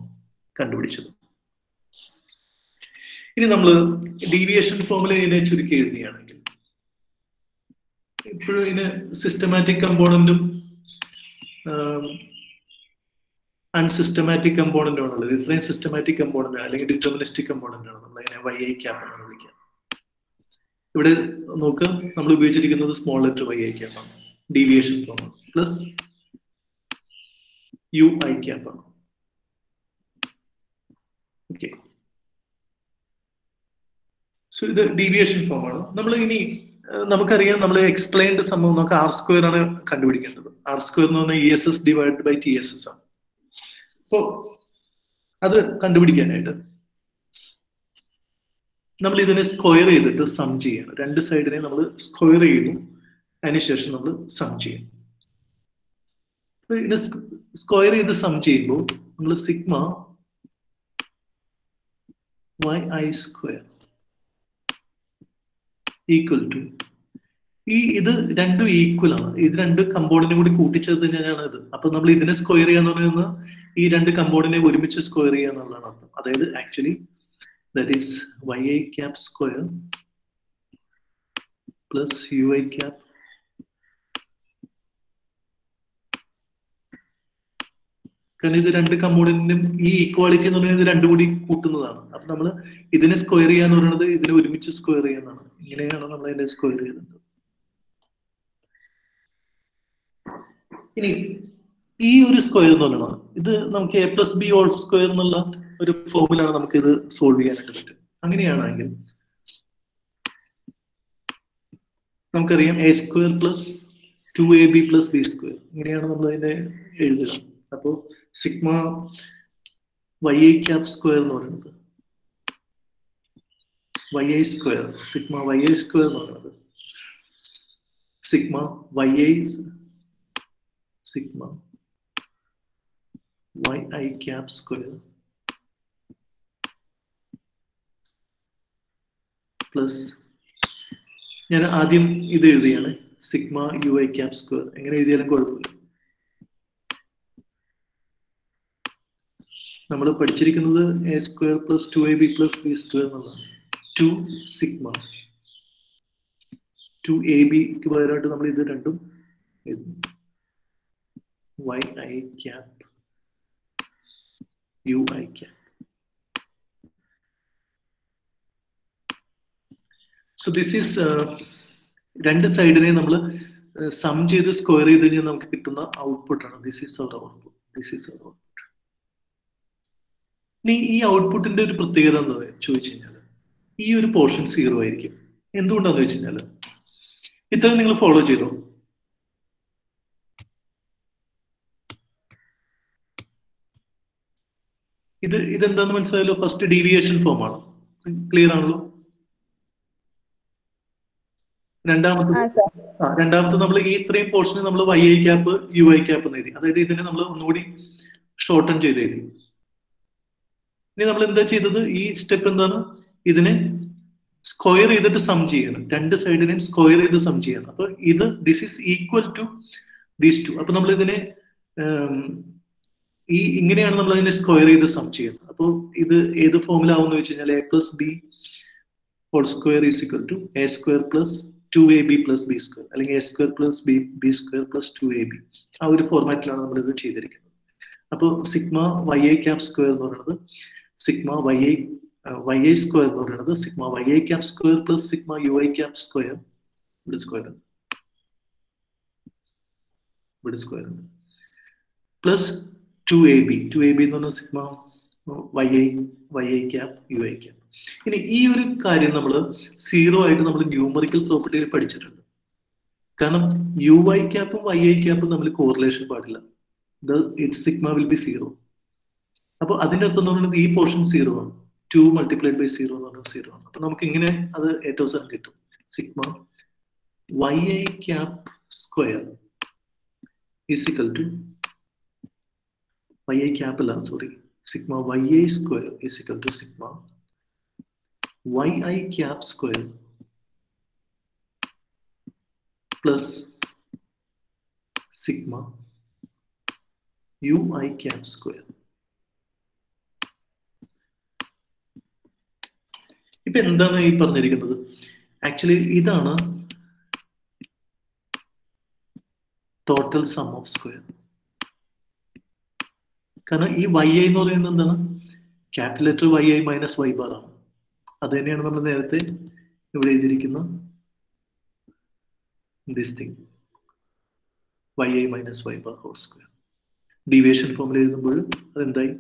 കണ്ടുപിടിച്ചത്. ഇനി നമ്മൾ ഡീവിയേഷൻ ഫോമിൽ ഇതിനെ ചുരുക്കി എഴുതുകയാണെങ്കിൽ ഇപ്പോഴും ഇതിന് സിസ്റ്റമാറ്റിക് കമ്പോണന്റും അൺസിസ്റ്റമാറ്റിക് കമ്പോണന്റും ആണുള്ളത്. ഇത്രയും സിസ്റ്റമാറ്റിക് കമ്പോണന്റ് അല്ലെങ്കിൽ ഡിറ്റർമിനിസ്റ്റിക് കമ്പോണന്റ് ആണ് നമ്മൾ അതിനെ yi ക്യാപ്പ് എന്നാണ് വിളിക്കുക. ഇവിടെ നോക്കുക, നമ്മൾ ഉപയോഗിച്ചിരിക്കുന്നത് സ്മോൾ ലെറ്റർ yi ക്യാപ്പ് ആണ്, ഡീവിയേഷൻ ഫോം ആണ്, പ്ലസ് ui ക്യാപ്പ് ആണ്. ഓക്കെ, സോ ഇത് ഡീവിയേഷൻ ഫോം ആണ്. നമ്മൾ ഇനി നമുക്കറിയാം, നമ്മൾ എക്സ്പ്ലെയിൻഡ് സംഭവം നമുക്ക് ആർ സ്ക്വയർ ആണ് കണ്ടുപിടിക്കേണ്ടത്. ആർ സ്ക്വയർ എന്ന് പറഞ്ഞാൽ ESS ഡിവൈഡ് ബൈ TSS ആണ്. അപ്പോ അത് കണ്ടുപിടിക്കാനായിട്ട് നമ്മൾ ഇതിനെ സ്ക്വയർ ചെയ്തിട്ട് സം ചെയ്യണം. രണ്ട് സൈഡിനെ നമ്മൾ സ്ക്വയർ ചെയ്യുന്നു, അതിനുശേഷം നമ്മൾ സം ചെയ്യും. ഇതിനെ സ്ക്വയർ ചെയ്ത് സം ചെയ്യുമ്പോൾ നമ്മൾ sigma yi square equal to, ഇത് രണ്ടും ഈക്വൽ ആണ്. ഇത് രണ്ട് കമ്പോണന്റും കൂടി കൂട്ടിച്ചേർത്ത് തന്നെയാണ് ഇത്. അപ്പൊ നമ്മൾ ഇതിനെ സ്ക്വയർ ചെയ്യാന്ന് പറയുന്നത് ഈ രണ്ട് കമ്പോണന്റിനെ ഒരുമിച്ച് സ്ക്വയർ ചെയ്യുക എന്നുള്ളതാണ് അർത്ഥം. അതായത് actually that is yi cap square plus ui cap കാരണം ഇത് രണ്ട് കമ്പോണന്റിനും ഈ ഈക്വാളിറ്റി എന്ന് പറയുന്നത് ഇത് രണ്ടും കൂടി കൂട്ടുന്നതാണ്. അപ്പൊ നമ്മൾ ഇതിനെ സ്ക്വയർ ചെയ്യാന്ന് പറയുന്നത് ഇതിനെ ഒരുമിച്ച് സ്ക്വയർ ചെയ്യാന്നാണ്. ഇങ്ങനെയാണ് നമ്മൾ അതിനെ സ്ക്വയർ ചെയ്യുന്നത്. ഇനി ഈ ഒരു സ്ക്വയർ എന്ന് പറയുന്നത് ഇത് നമുക്ക് a+b ഹോൾ സ്ക്വയർ എന്നുള്ള ഒരു ഫോമിലാണ് നമുക്ക് ഇത് സോൾവ് ചെയ്യാനായിട്ട് പറ്റും. അങ്ങനെയാണെങ്കിൽ നമുക്കറിയാം a square plus 2ab plus b square, ഇങ്ങനെയാണ് നമ്മൾ അതിനെ എഴുതുക. അപ്പോൾ സിഗ്മ yi ക്യാപ് സ്ക്വയർ എന്ന് പറയുന്നത് yi square, sigma yi square എന്ന് പറയുന്നത് sigma yi sigma yi cap square plus ഞാൻ ആദ്യം ഇത് എഴുതിയാണ് സിഗ്മ ui cap square. എങ്ങനെ എഴുതിയാലും കുഴപ്പമില്ല. നമ്മൾ പഠിച്ചിരിക്കുന്നത് a square plus 2ab plus b square എന്നുള്ളതാണ്. 2 sigma 2ab പകരമായിട്ട് നമ്മൾ ഇത് രണ്ടും എഴുതുന്നു. yi cap ui cap. So this is രണ്ട് സൈഡിനെ നമ്മൾ സം ചെയ്ത് സ്ക്വയർ ചെയ്ത് കഴിഞ്ഞാൽ നമുക്ക് കിട്ടുന്ന ഔട്ട്പുട്ട് ആണ്. This is our output. This is our output. ഇനി ഈ ഔട്ട്പുട്ടിന്റെ ഒരു പ്രത്യേകത എന്താ ചോദിച്ചു കഴിഞ്ഞാൽ ഈ ഒരു പോർഷൻ 0 ആയിരിക്കും. എന്തുകൊണ്ടാന്ന് വെച്ച് കഴിഞ്ഞാൽ ഇത്രയും നിങ്ങൾ ഫോളോ ചെയ്തോ. ഇതെന്താന്ന് മനസ്സിലായല്ലോ. ഫസ്റ്റ് ഡീവിയേഷൻ ഫോം ആണ്. ക്ലിയർ ആണല്ലോ. രണ്ടാമത്തെ നമ്മൾ ഈ ഇത്രയും പോർഷന് നമ്മൾ yi ക്യാപ്പ് ui ക്യാപ്പ് എന്ന് എഴുതി. അതായത് ഇതിനെ നമ്മൾ ഒന്നുകൂടി ഷോർട്ടൺ ചെയ്ത് എഴുതി. ഇനി നമ്മൾ എന്താ ചെയ്തത്, ഈ സ്റ്റെപ്പ് എന്താണ്, ഇതിനെ സ്ക്വയർ ചെയ്തിട്ട് സം ചെയ്യണം. രണ്ട് സൈഡിനെയും സ്ക്വയർ ചെയ്ത് സം ചെയ്യണം. അപ്പൊ ഇത് this is equal to these two. അപ്പൊ നമ്മൾ ഇതിനെ ഇങ്ങനെയാണ് നമ്മൾ അതിനെ സ്ക്വയർ ചെയ്ത് സം ചെയ്യുന്നത്. അപ്പോൾ ഇത് ഏത് ഫോമിലാവുമെന്ന് വെച്ച് കഴിഞ്ഞാൽ a plus b whole square is equal to a square plus 2ab plus b square, അല്ലെങ്കിൽ a square plus b square plus 2ab. ആ ഒരു ഫോർമാറ്റിലാണ് നമ്മൾ ഇത് ചെയ്തിരിക്കുന്നത്. അപ്പോൾ സിഗ്മ yi ക്യാപ് സ്ക്വയർ എന്ന് പറയുന്നത് സിഗ്മ yi സ്ക്വയർ എന്ന് പറയുന്നത് sigma yi cap square plus sigma ui cap square. ഇവിടെ സ്ക്വയർ ഉണ്ട് പ്ലസ് 2ab എന്ന് പറഞ്ഞാൽ sigma yi cap ui cap. ഇനി ഈ ഒരു കാര്യം നമ്മൾ 0 ആയിട്ട് നമ്മൾ ന്യൂമറിക്കൽ പ്രോപ്പർട്ടിയിൽ പഠിച്ചിട്ടുണ്ട്. കാരണം ui ക്യാപ്പും yi ക്യാപ്പും തമ്മിൽ കോറിലേഷൻ പാടില്ല. Sigma will be 0. അപ്പൊ അതിന്റെ അർത്ഥം എന്ന് പറയുന്നത് ഈ പോർഷൻ 0 ആണ്. 2 മൾട്ടിപ്ലൈഡ് ബൈ 0 എന്ന് പറഞ്ഞാൽ 0 ആണ്. അപ്പൊ നമുക്ക് ഇങ്ങനെ അത് ഏറ്റവും അവസാനം കിട്ടും. Sigma yi cap square is equal to yi cap അല്ല, sorry, sigma yi square is equal to sigma yi cap square plus sigma ui cap square. ഇപ്പൊ എന്താണ് ഈ പറഞ്ഞിരിക്കുന്നത്? ആക്ച്വലി ഇതാണ് ടോട്ടൽ സം ഓഫ് സ്ക്വയർ. കാരണം ഈ yi എന്ന് പറയുന്നത് എന്താണ്, capital letter yi minus y bar ആണ്. അത് തന്നെയാണ് നമ്മൾ നേരത്തെ ഇവിടെ എഴുതിയിരിക്കുന്ന this thing yi minus y bar whole square. Deviation ഫോമിൽ എഴുതുമ്പോൾ അതെന്തായി,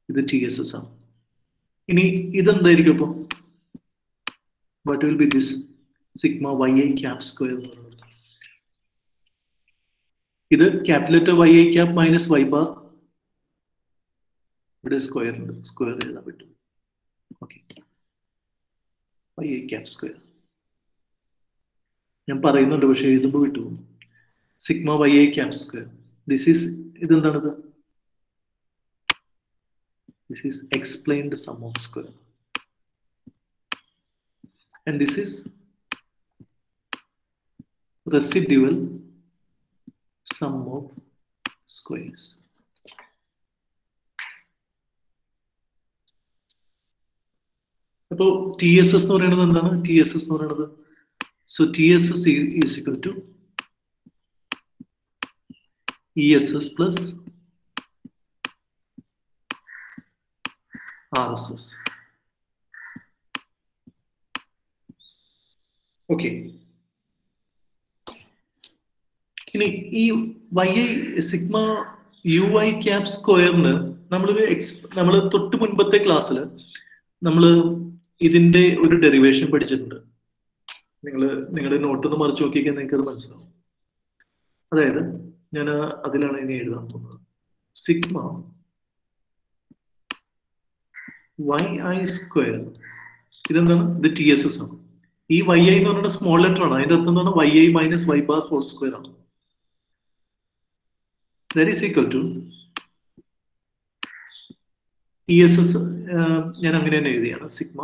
ഇത് TSS ആണ്. ഇനി ഇതെന്തായിരിക്കും അപ്പൊ, what will be this sigma yi cap square എന്ന് പറയുന്നത്. ഇത് capital letter yi cap minus y bar, ഇവിടെ സ്ക്വയർ ഉണ്ട്, സ്ക്വയർ എഴുതാൻ പറ്റും. ഓക്കെ, yi ക്യാപ് സ്ക്വയർ ഞാൻ പറയുന്നുണ്ട്, പക്ഷെ എഴുതുമ്പോൾ വിട്ടുപോകും. Sigma yi cap square, this is, ഇതെന്താണിത്, this is explained sum of square, and this is residual sum of squares. അപ്പോൾ TSS എന്ന് പറയുന്നത് എന്താണ്, TSS എന്ന് പറയുന്നത്, so TSS is equal to ESS plus RSS. Okay, ഇനി ഈ സിഗ്മ ui ക്യാപ് സ്ക്വയറിന് നമ്മൾ തൊട്ട് മുൻപത്തെ ക്ലാസ്സിൽ നമ്മൾ ഇതിന്റെ ഒരു ഡെറിവേഷൻ പഠിച്ചിട്ടുണ്ട്. നിങ്ങളുടെ നോട്ടൊന്ന് മറിച്ച് നോക്കിയാൽ നിങ്ങൾക്ക് അത് മനസ്സിലാവും. അതായത് ഞാൻ അതിലാണ് ഇനി എഴുതാൻ പോകുന്നത്. സിഗ്മ yi സ്ക്വയർ, ഇതെന്താണ്, ഇത് TSS ആണ്. ഈ വൈ ഐ എന്ന് പറയുന്നത് സ്മോൾ ലെറ്റർ ആണ്. അതിന്റെ അർത്ഥം എന്താണ്? Y I minus Y bar whole square ആണ്. That is equal to E S S. ഞാൻ അങ്ങനെ തന്നെ എഴുതിയാണ്. Sigma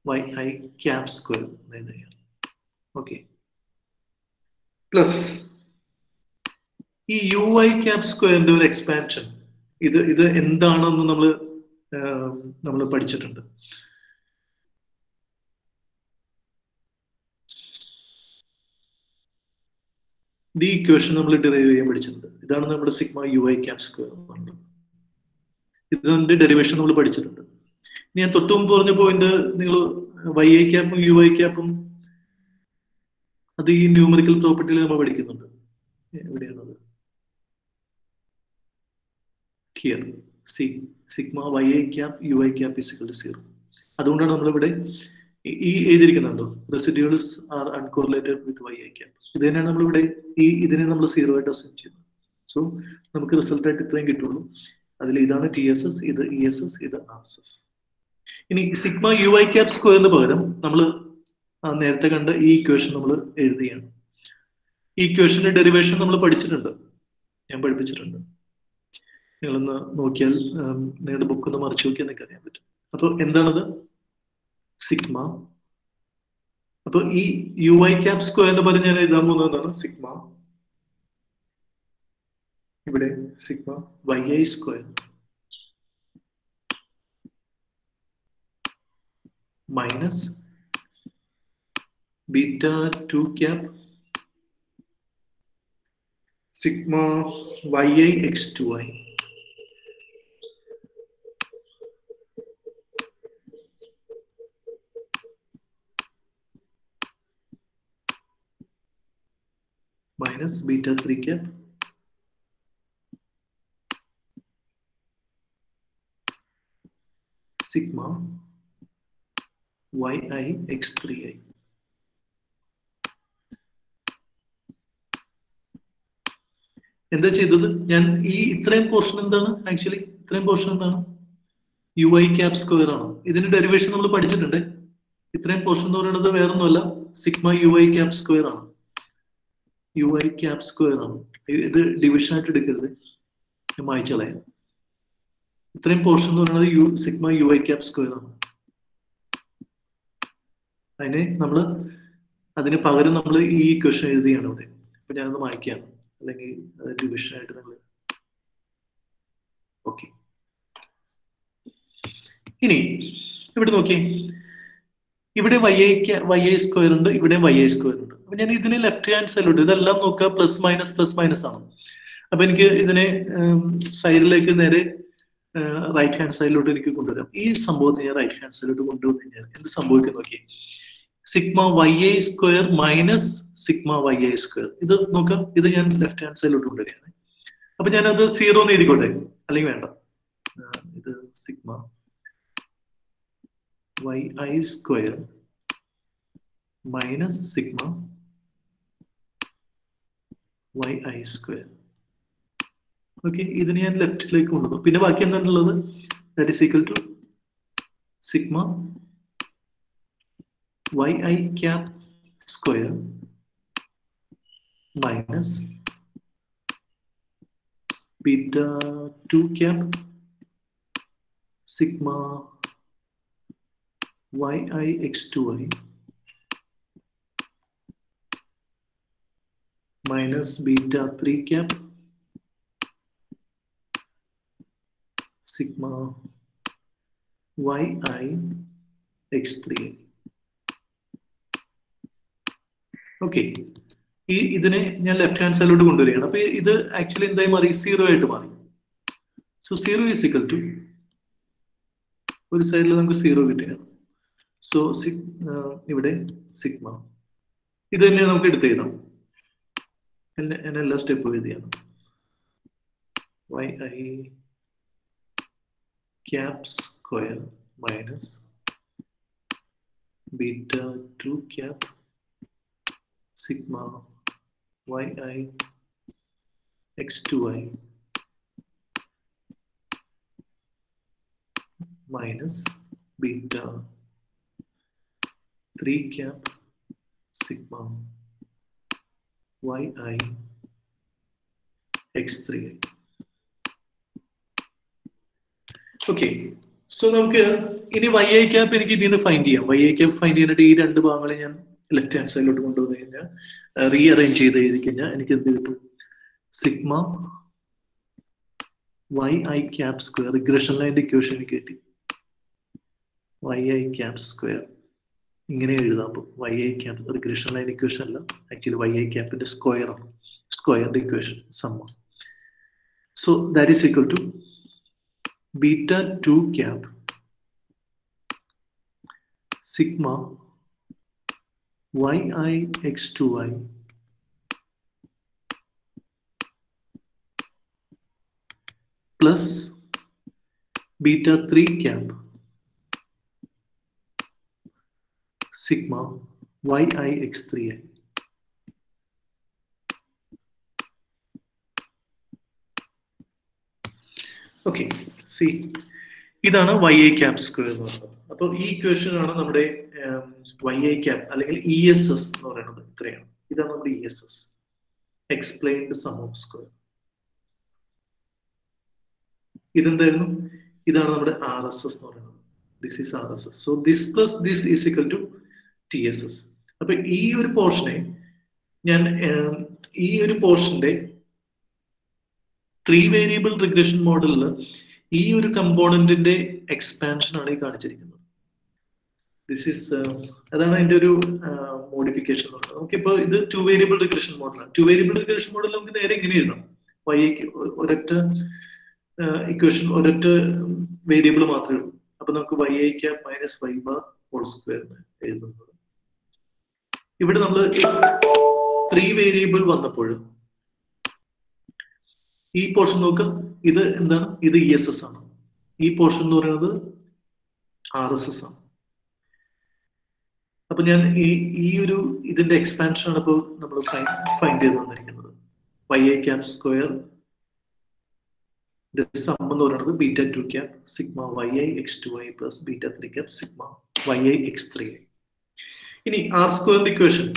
Y I cap square എഴുതുകയാണ്. ഓക്കെ, പ്ലസ് ഈ യു ഐ ക്യാപ് സ്ക്വയറിന്റെ ഒരു എക്സ്പാൻഷൻ. ഇത് എന്താണെന്ന് നമ്മൾ പഠിച്ചിട്ടുണ്ട്. ഈ ഇക്വേഷൻ നമ്മൾ ഡെറൈവ് ചെയ്യാൻ പഠിച്ചിട്ടുണ്ട്. ഇതാണ് നമ്മുടെ sigma U I cap square. ഇതിന്റെ ഡെറിവേഷൻ നമ്മൾ പഠിച്ചിട്ടുണ്ട്. ഞാൻ തൊട്ട് മുമ്പ് പറഞ്ഞ പോയിന്റ്, നിങ്ങൾ വൈ ഐ ക്യാപ്പും യു ഐ ക്യാപ്പും അത് ഈ ന്യൂമറിക്കൽ പ്രോപ്പർട്ടിയിൽ നമ്മൾ പഠിക്കുന്നുണ്ട്. എവിടെയാണത്? Here sigma Y I cap U I cap is equal to 0. അതുകൊണ്ടാണ് നമ്മളിവിടെ ഈ എഴുതിയിരിക്കുന്നുണ്ടോ, residuals are uncorrelated with Y I cap. ഇത് തന്നെയാണ് നമ്മളിവിടെ ഇതിനെ നമ്മൾ 0 ആയിട്ട് അസ്യൂം ചെയ്യുന്നത്. സോ നമുക്ക് റിസൾട്ട് ആയിട്ട് ഇത്രയും കിട്ടുള്ളൂ. അതിൽ ഇതാണ് ടി എസ് എസ്, ഇത് ഇ എസ് എസ്, ഇത് ആർ എസ് എസ്. ഇനി സിഗ്മ യു ഐ ക്യാപ് സ്ക്വയറിന് പകരം നമ്മൾ നേരത്തെ കണ്ട ഈ ഇക്വേഷൻ നമ്മൾ എഴുതുകയാണ്. ഈ ഇക്വേഷന്റെ ഡെറിവേഷൻ നമ്മൾ പഠിച്ചിട്ടുണ്ട്, ഞാൻ പഠിപ്പിച്ചിട്ടുണ്ട്. നിങ്ങളൊന്ന് നോക്കിയാൽ, നിങ്ങളുടെ ബുക്ക് ഒന്ന് മറിച്ച് നോക്കിയാൽ നിങ്ങൾക്ക് അറിയാൻ പറ്റും. അപ്പോൾ എന്താണത്? സിഗ്മ. അപ്പൊ ഈ യു ഐ ക്യാപ് സ്ക്വയറിന് പകരം ഞാൻ എഴുതാൻ പോകുന്നതാണ് സിഗ്മ, ഇവിടെ sigma Y i square minus beta 2 cap sigma Y I X 2 i minus beta 3 cap sigma yi x3i. എന്താ ചെയ്തത്? ഞാൻ ഈ ഇത്രയും പോർഷൻ എന്താണ്? ആക്ച്വലി ഇത്രയും പോർഷൻ എന്താണ്? യു ഐ ക്യാപ് സ്ക്വയർ ആണ്. ഇതിന്റെ ഡെറിവേഷൻ നമ്മൾ പഠിച്ചിട്ടുണ്ട്. ഇത്രയും പോർഷൻ എന്ന് പറയുന്നത് വേറൊന്നുമല്ല, sigma U I cap square ആണ്. യു ഐ ക്യാപ് സ്ക്വയർ ആണ്. ഇത് ഡിവിഷൻ ആയിട്ട് എടുക്കരുത്, മായ്ച്ചു കളയാം. ഇത്രയും പോർഷൻ എന്ന് പറയുന്നത് sigma U I cap square ആണ്. അതിന് പകരം നമ്മൾ ഈ ഇക്വേഷൻ എഴുതുകയാണ് ഇവിടെ. അപ്പൊ ഞാനത് മായ്ക്കുകയാണ്, അല്ലെങ്കിൽ ഡിവിഷൻ ആയിട്ട് നമ്മൾ. ഓക്കെ, ഇനി ഇവിടെ നോക്കിയേ, ഇവിടെ വൈ ഐ സ്ക്വയർ ഉണ്ട്, ഇവിടെ വൈ ഐ സ്ക്വയർ ഉണ്ട്. അപ്പൊ ഞാൻ ഇതിന് ലെഫ്റ്റ് ഹാൻഡ് സൈഡിലോട്ട് ഇതെല്ലാം നോക്കുക, പ്ലസ് മൈനസ് ആണ്. അപ്പൊ എനിക്ക് ഇതിനെ സൈഡിലേക്ക് നേരെ റൈറ്റ് ഹാൻഡ് സൈഡിലോട്ട് എനിക്ക് കൊണ്ടുവരാം. ഈ സംഭവത്തെ ഞാൻ റൈറ്റ് ഹാൻഡ് സൈഡിലോട്ട് കൊണ്ടുവന്നു കഴിഞ്ഞാൽ എന്ത് സംഭവിക്കും നോക്കി? Sigma Y i square minus sigma Y i square. ഇത് നോക്കാം, ഇത് ഞാൻ ലെഫ്റ്റ് ഹാൻഡ് സൈഡിലോട്ട് കൊണ്ടുവരികയാണ്. അപ്പൊ ഞാനത് 0 എന്ന് എഴുതിക്കോട്ടെ, അല്ലെങ്കിൽ വേണ്ട. ഇത് sigma Y i square minus sigma Y i square. Okay, ഇതിന് ഞാൻ ലെഫ്റ്റിലേക്ക് കൊണ്ടുവന്നു. പിന്നെ ബാക്കി എന്താണുള്ളത്? That is equal to sigma Y I cap square minus beta 2 cap sigma Y I X 2 i minus beta 3 cap sigma yi x3. Okay, ഇതിനെ ഞാൻ left hand സൈഡിലോട്ട് കൊണ്ടുവരികയാണ്. അപ്പൊ ഇത് ആക്ച്വലി എന്തായി മാറി? 0 ആയിട്ട് മാറി. സോ 0 ഈസ് ഈക്വൽ ടു, ഒരു സൈഡിൽ നമുക്ക് 0 കിട്ടുകയാണ്. സോ ഇവിടെ സിഗ്മ, ഇത് തന്നെ നമുക്ക് എടുത്ത് എഴുതാം. എല്ലാ സ്റ്റെപ്പും എഴുതിയാണ്. Y I cap square minus beta 2 cap sigma Y I X 2 I minus beta 3 cap sigma yi x3i. Okay, so നമുക്ക് ഇനി yi cap എനിക്ക് ഇതിൽ നിന്ന് ഫൈൻഡ് ചെയ്യാം. yi cap ഫൈൻഡ് ചെയ്യാനായിട്ട് ഈ രണ്ട് ഭാഗങ്ങളെ ഞാൻ ലെഫ്റ്റ് ഹാൻഡ് സൈഡിലോട്ട് കൊണ്ടുവന്നു കഴിഞ്ഞാൽ റീഅറേഞ്ച് ചെയ്ത് എഴുതി കഴിഞ്ഞാൽ എനിക്ക് എന്ത് കിട്ടും? Sigma yi cap square, regression ലൈൻ്റെ ഇക്വേഷൻ എനിക്ക് കിട്ടി. yi cap സ്ക്വയർ ഇങ്ങനെ എഴുതാം. അപ്പോൾ yi cap regression line equation അല്ല, ആക്ച്വലി yi capന്റെ സ്ക്വയർ ആണ്, സ്ക്വയറിന്റെ ഇക്വേഷൻ സമ്മ. So that is equal to beta 2 cap sigma yi x2i plus beta 3 cap sigma yi x3i. Okay, C ഇതാണ് yi cap സ്ക്വയർ എന്ന് പറയുന്നത്. അപ്പോൾ ഈ ഇക്വേഷൻ ആണ് നമ്മുടെ yi cap അല്ലെങ്കിൽ ESS എന്ന് പറയുന്നത്. ഇത്രയാണ്, ഇതാണ് നമ്മുടെ ESS, explained sum of square. ഇതെന്തായിരുന്നു? ഇതാണ് നമ്മുടെ RSS എന്ന് പറയുന്നത്. This is RSS. So this plus this is equal to TSS. അപ്പൊ ഈ ഒരു പോർഷനെ ഞാൻ ഈ ഒരു പോർഷന്റെ 3 വേരിയബിൾ റിഗ്രഷൻ മോഡലിൽ ഈ ഒരു കമ്പോണന്റിന്റെ എക്സ്പാൻഷൻ ആണ് ഈ കാണിച്ചിരിക്കുന്നത്. ദിസ് ഈസ് അതാണ് അതിന്റെ ഒരു മോഡിഫിക്കേഷൻ എന്ന് പറയുന്നത്. നമുക്കിപ്പോൾ ഇത് 2 വേരിയബിൾ റിഗ്രഷൻ മോഡലാണ്. 2 വേരിയബിൾ റിഗ്രഷൻ മോഡൽ നമുക്ക് നേരെ ഇങ്ങനെ എഴുതാം. വൈക്ക് ഒരൊറ്റ ഇക്വേഷൻ, ഒരൊറ്റ വേരിയബിൾ മാത്രമേ ഉള്ളൂ. അപ്പൊ നമുക്ക് yi cap minus y bar whole square എഴുതുന്നത്. ഇവിടെ നമ്മൾ 3 വേരിയബിൾ വന്നപ്പോഴും ഈ പോർഷൻ നോക്കാം, ഇത് എന്താണ്? ഇത് ESS ആണ്. ഈ പോർഷൻ എന്ന് പറയുന്നത് RSS ആണ്. അപ്പൊ ഞാൻ ഈ ഒരു ഇതിന്റെ എക്സ്പാൻഷൻ ആണ് ഇപ്പോൾ നമ്മൾ ഫൈൻഡ് ചെയ്ത് തന്നിരിക്കുന്നത്. yi cap സ്ക്വയർ സം എന്ന് പറയുന്നത് beta 2 cap sigma yi x2i plus beta 3 cap sigma yi x3i. ഇനി R സ്ക്വയറിന്റെ ഇക്വേഷൻ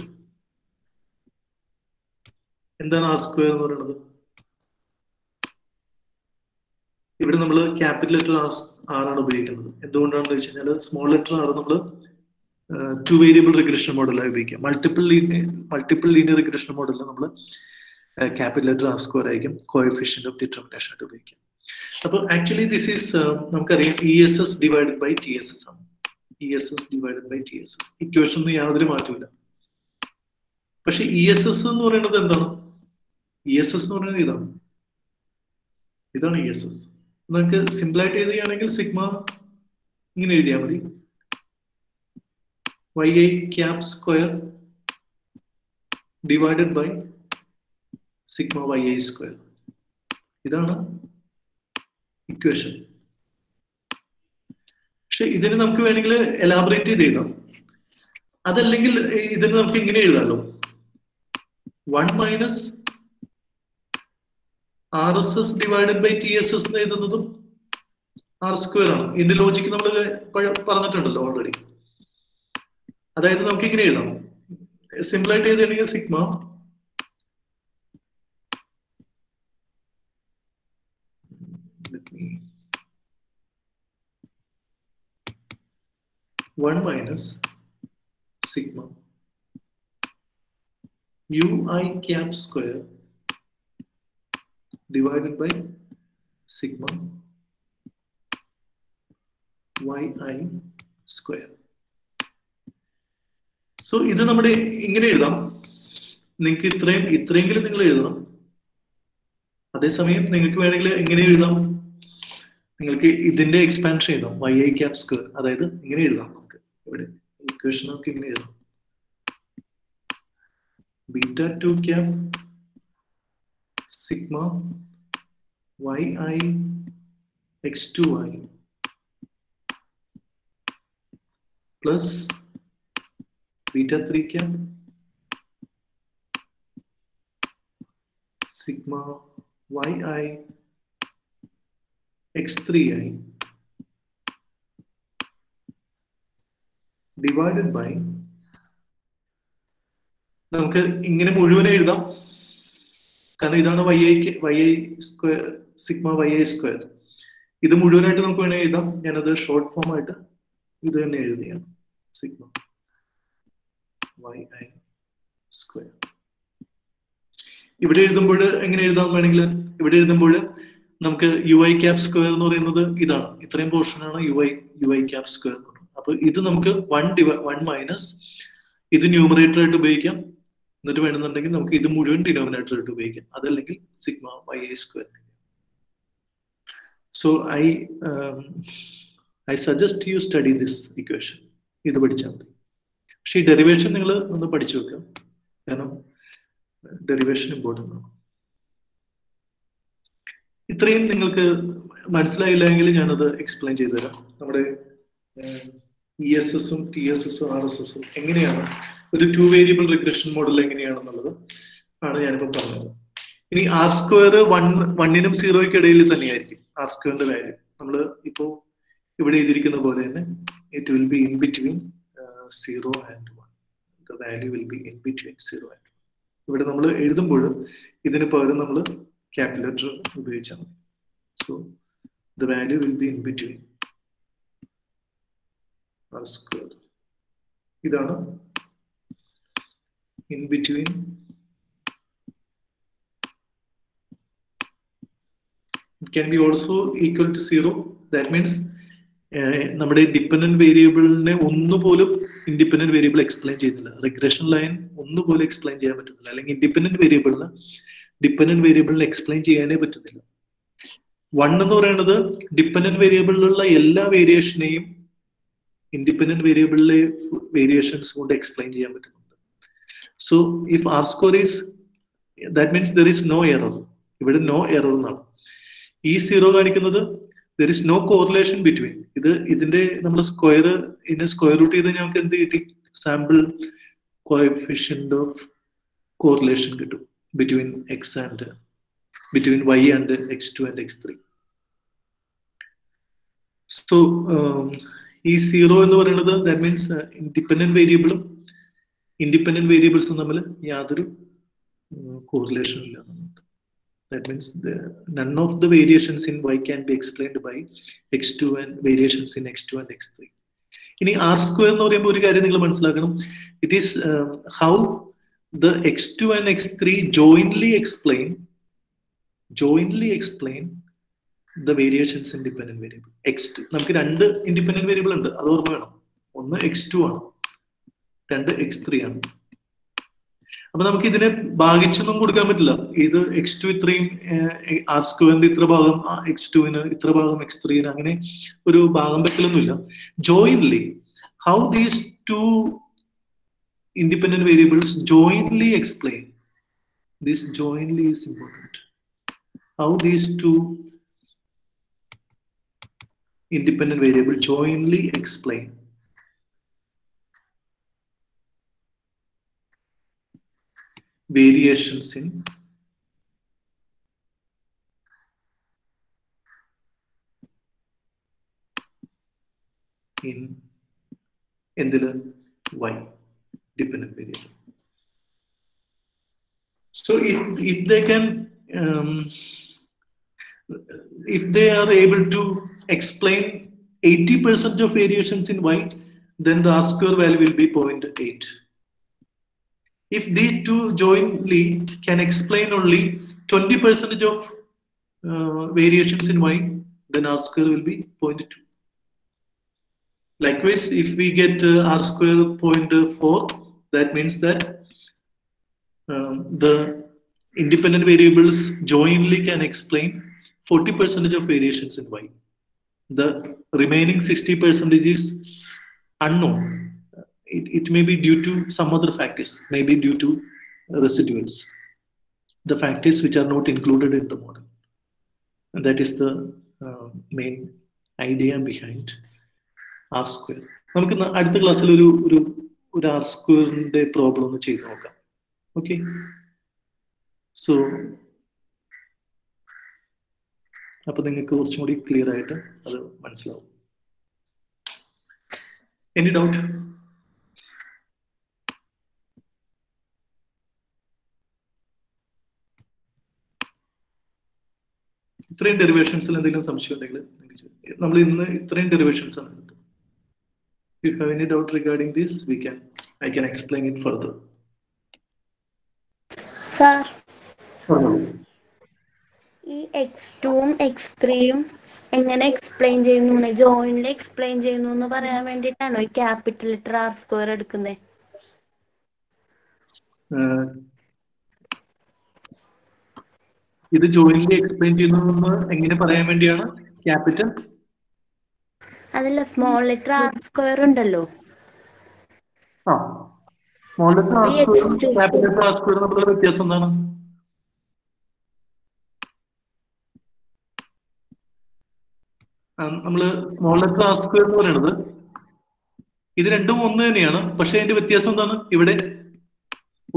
എന്താണ്? R സ്ക്വയർ എന്ന് പറയുന്നത് ഇവിടെ നമ്മൾ ക്യാപിറ്റൽ ലെറ്റർ ആർ ആണ് ഉപയോഗിക്കുന്നത്. എന്തുകൊണ്ടാണെന്ന് വെച്ച് കഴിഞ്ഞാൽ സ്മോൾ ലെറ്റർ ആർ നമ്മൾ 2 വേരിയബിൾ റിഗ്രഷൻ മോഡലായി ഉപയോഗിക്കാം. മൾട്ടിപ്പിൾ ലീനിയർ റിഗ്രഷൻ മോഡലിൽ നമ്മൾ ക്യാപിറ്റൽ ലെറ്റർ ആർ സ്ക്വയർ ആയിരിക്കും കോഎഫിഷ്യന്റ് ഓഫ് ഡിറ്റർമിനേഷൻ ആയിട്ട് ഉപയോഗിക്കാം. അപ്പോൾ ആക്ച്വലി ദിസ് ഈസ് നമുക്കറിയാം ESS ഡിവൈഡഡ് ബൈ TSS ആണ്. ESS divided by TSS equation ഒന്നും യാതൊരു മാറ്റമില്ല. പക്ഷെ ESS എന്ന് പറയുന്നത് എന്താണ്? ESS എന്ന് പറയുന്നത് ഇതാണ് ESS. നമുക്ക് സിമ്പിൾ ആയിട്ട് എഴുതുകയാണെങ്കിൽ സിഗ്മ ഇങ്ങനെ എഴുതിയാൽ മതി. yi cap square divided by sigma yi square. ഇതാണ് ഇക്വേഷൻ. പക്ഷെ ഇതിന് നമുക്ക് വേണമെങ്കിൽ എലാബറേറ്റ് ചെയ്ത് എഴുതാം. അതല്ലെങ്കിൽ ഇതിന് നമുക്ക് ഇങ്ങനെ എഴുതാമല്ലോ, 1 minus RSS divided by TSS എന്ന് എഴുതുന്നതും R സ്ക്വയർ ആണ്. ഇതിന്റെ ലോജിക്ക് നമ്മൾ പറഞ്ഞിട്ടുണ്ടല്ലോ ഓൾറെഡി. അതായത് നമുക്ക് ഇങ്ങനെ എഴുതാം, സിമ്പിൾ ആയിട്ട് എഴുതുകയാണെങ്കിൽ sigma 1 minus sigma ui cap square divided by sigma yi square. So ഇത് നമ്മുടെ ഇങ്ങനെ എഴുതാം. നിങ്ങൾക്ക് ഇത്രയെങ്കിലും നിങ്ങൾ എഴുതണം. അതേസമയം നിങ്ങൾക്ക് വേണമെങ്കിൽ എങ്ങനെ എഴുതാം? നിങ്ങൾക്ക് ഇതിന്റെ എക്സ്പാൻഷൻ എഴുതാം, yi cap square. അതായത് ഇങ്ങനെ എഴുതാം. നമുക്ക് ഇവിടെ ഇക്വേഷൻ നമുക്ക് ഇങ്ങനെ എഴുതാം, beta 2 cap sigma yi x2i plus beta 3 cap sigma yi x3i divided by, നമുക്ക് ഇങ്ങനെ മുഴുവൻ എഴുതാം, കാരണം ഇതാണ് y i square, sigma Y i square. ഇത് മുഴുവനായിട്ട് നമുക്ക് വേണമെങ്കിൽ എഴുതാം. ഞാനത് ഷോർട്ട് ഫോം ആയിട്ട് ഇത് തന്നെ എഴുതിയാണ്, സിഗ്മ വൈ ഐ സ്ക്വയർ. ഇവിടെ എഴുതുമ്പോൾ എങ്ങനെ എഴുതാൻ വേണമെങ്കിൽ, ഇവിടെ എഴുതുമ്പോൾ നമുക്ക് യു ഐ ക്യാപ് സ്ക്വയർ എന്ന് പറയുന്നത് ഇതാണ്, ഇത്രയും പോർഷനാണ് യു ഐ ക്യാപ് സ്ക്വയർ എന്ന് പറയുന്നത്. അപ്പൊ ഇത് നമുക്ക് 1 മൈനസ് ഇത് ന്യൂമറേറ്റർ ആയിട്ട് ഉപയോഗിക്കാം, എന്നിട്ട് വേണമെന്നുണ്ടെങ്കിൽ നമുക്ക് ഇത് മുഴുവൻ ഡിനോമിനേറ്റർ ആയിട്ട് ഉപയോഗിക്കാം, അതല്ലെങ്കിൽ sigma Y i square. So I suggest you study this equation. ഇത് പഠിച്ചാൽ മതി. പക്ഷെ ഈ ഡെറിവേഷൻ നിങ്ങൾ ഒന്ന് പഠിച്ചു വെക്കാം, കാരണം ഡെറിവേഷൻ ഇമ്പോർട്ടൻ്റ് ആണ്. ഇത്രയും നിങ്ങൾക്ക് മനസ്സിലായില്ല എങ്കിൽ ഞാനത് എക്സ്പ്ലെയിൻ ചെയ്തു തരാം. നമ്മുടെ ESS ഉം TSS ഉം RSS ഉം എങ്ങനെയാണ് ഒരു 2 വേരിയബിൾ റിഗ്രഷൻ മോഡൽ എങ്ങനെയാണെന്നുള്ളത് ആണ് ഞാനിപ്പോൾ പറഞ്ഞത്. ഇനി ആർ സ്ക്വയർ 1നും 0യ്ക്കും ഇടയിൽ തന്നെയായിരിക്കും ആർ സ്ക്വയറിന്റെ വാല്യൂ. നമ്മൾ ഇപ്പോൾ ഇവിടെ എഴുതിയിരിക്കുന്ന പോലെ തന്നെ it will be in between 0 and 1. The value will be in between 0 and 1. ഇവിടെ നമ്മൾ എഴുതുമ്പോൾ ഇതിന് പകരം നമ്മൾ ക്യാപിറ്റൽ ഉപയോഗിച്ചാൽ മതി. So the value will be in between r square. ഇതാണ് in between it can be also equal to 0. That means നമ്മുടെ ഡിപ്പെൻഡന്റ് വേരിയബിളിനെ ഒന്നുപോലും ഇൻഡിപെൻഡന്റ് വേരിയബിൾ എക്സ്പ്ലെയിൻ ചെയ്യുന്നില്ല. റിഗ്രഷൻ ലൈൻ ഒന്നുപോലും എക്സ്പ്ലെയിൻ ചെയ്യാൻ പറ്റുന്നില്ല, അല്ലെങ്കിൽ ഇൻഡിപെൻഡന്റ് വേരിയബിളിന് ഡിപ്പെൻഡന്റ് വേരിയബിളിനെ എക്സ്പ്ലെയിൻ ചെയ്യാനേ പറ്റുന്നില്ല. 1 എന്ന് പറയുന്നത് ഡിപ്പെൻഡന്റ് വേരിയബിളിലുള്ള എല്ലാ വേരിയേഷനെയും ഇൻഡിപെൻഡന്റ് വേരിയബിളിലെ വേരിയേഷൻസ് കൊണ്ട് എക്സ്പ്ലെയിൻ ചെയ്യാൻ പറ്റുന്നുണ്ട്. So if R square is, that means there is no error. ഇവിടെ നോ എറർ എന്നാണ്. ഈ 0 കാണിക്കുന്നത് there is no correlation between. ഇതിന്റെ നമ്മൾ ഇതിനെ സ്ക്വയർ റൂട്ട് ചെയ്ത് ഞങ്ങൾക്ക് എന്ത് കിട്ടി? സാമ്പിൾ കോഎഫിഷ്യന്റ് ഓഫ് കോറിലേഷൻ കിട്ടും between y and x2 and x3. So ഈ 0 എന്ന് പറയുന്നത് ദാറ്റ് മീൻസ് ഇൻഡിപെൻഡന്റ് വേരിയബിളും ഇൻഡിപെൻഡന്റ് വേരിയബിൾസും തമ്മിൽ യാതൊരു കോറിലേഷൻ ഇല്ല. That means none of the variations in y can be explained by x2 and variations in x2 and x3. ഇനി R square എന്ന് പറയുമ്പോൾ ഒരു കാര്യം നിങ്ങൾ മനസ്സിലാക്കണം. It is how the x2 and x3 jointly explain the variations in dependent variable. x2 നമുക്ക് 2 independent variable ഉണ്ട്, അത് ഓർമ്മ വേണം. ഒന്ന് x2 ആണ്, 2 x3 ആണ്. അപ്പൊ നമുക്ക് ഇതിനെ ഭാഗിച്ചൊന്നും കൊടുക്കാൻ പറ്റില്ല. ഇത് x2 ഇത്രയും ആർ സ്ക്വയറിന്റെ ഇത്ര ഭാഗം x2ന്, ഇത്ര ഭാഗം x3ന്, അങ്ങനെ ഒരു ഭാഗം പറ്റലൊന്നുമില്ല. Jointly how these 2 independent variables jointly explain, this jointly is important, how these 2 independent variables jointly explain variations in എന്തില് y dependent variable. So if they can if they are able to explain 80% of variations in y, then the r square value will be 0.8. If these 2 jointly can explain only 20% of variations in y, then r square will be 0.2. Likewise, if we get r square 0.4, that means that the independent variables jointly can explain 40% of variations in y. The remaining 60% is unknown. It may be due to some other factors, maybe due to residuals, the factors which are not included in the model. And that is the main idea behind r square. നമുക്ക് അടുത്ത ക്ലാസ്സിൽ ഒരു R സ്ക്വയറിന്റെ problem ഒന്ന് ചെയ്ത് നോക്കാം. Okay, so അപ്പൊ നിങ്ങൾക്ക് കുറച്ചും കൂടി ക്ലിയർ ആയിട്ട് അത് മനസ്സിലാവും. Any doubt? ഇത്രയും ഡെറിവേഷൻസിൽ എന്തെങ്കിലും സംശയം ഉണ്ടെങ്കിൽ നമ്മൾ ഇന്ന് ഇത്രയും ഡെറിവേഷൻസ് ആണ് എടുത്തത്. If you have any doubt regarding this, I can explain it further. Sir, പറഞ്ഞോളൂ. ഈ x2ഉം x3യും എങ്ങനെ എക്സ്പ്ലെയിൻ ചെയ്യുന്നു, ജോയിനിൽ എക്സ്പ്ലെയിൻ ചെയ്യുന്നു എന്ന് പറയാൻ വേണ്ടിയിട്ടാണോ ഈ ക്യാപിറ്റൽ ലെറ്റർ ആർ സ്ക്വയർ എടുക്കുന്നത്? ഇത് ജോയിനിൽ എക്സ്പ്ലെയിൻ ചെയ്യുന്നതെന്ന് എങ്ങനെ പറയാൻ വേണ്ടിയാണ് ക്യാപിറ്റൽ? അതല്ല, സ്മോൾ ലെറ്റർ ആർ സ്ക്വയർ ഉണ്ടല്ലോ. സ്മോൾ ലെറ്റർ ആർ ഈ സ്ക്വയറും x2 ക്യാപിറ്റൽ ലെറ്റർ ആർ സ്ക്വയറും തമ്മിലുള്ള വ്യത്യാസം എന്താണ്? നമ്മള് സ്മോൾ ലെറ്റർ ആർ സ്ക്വയർ എന്ന് പറയുന്നത് ഇത് രണ്ടും ഒന്ന് തന്നെയാണ്. പക്ഷെ അതിന്റെ വ്യത്യാസം എന്താണ്? ഇവിടെ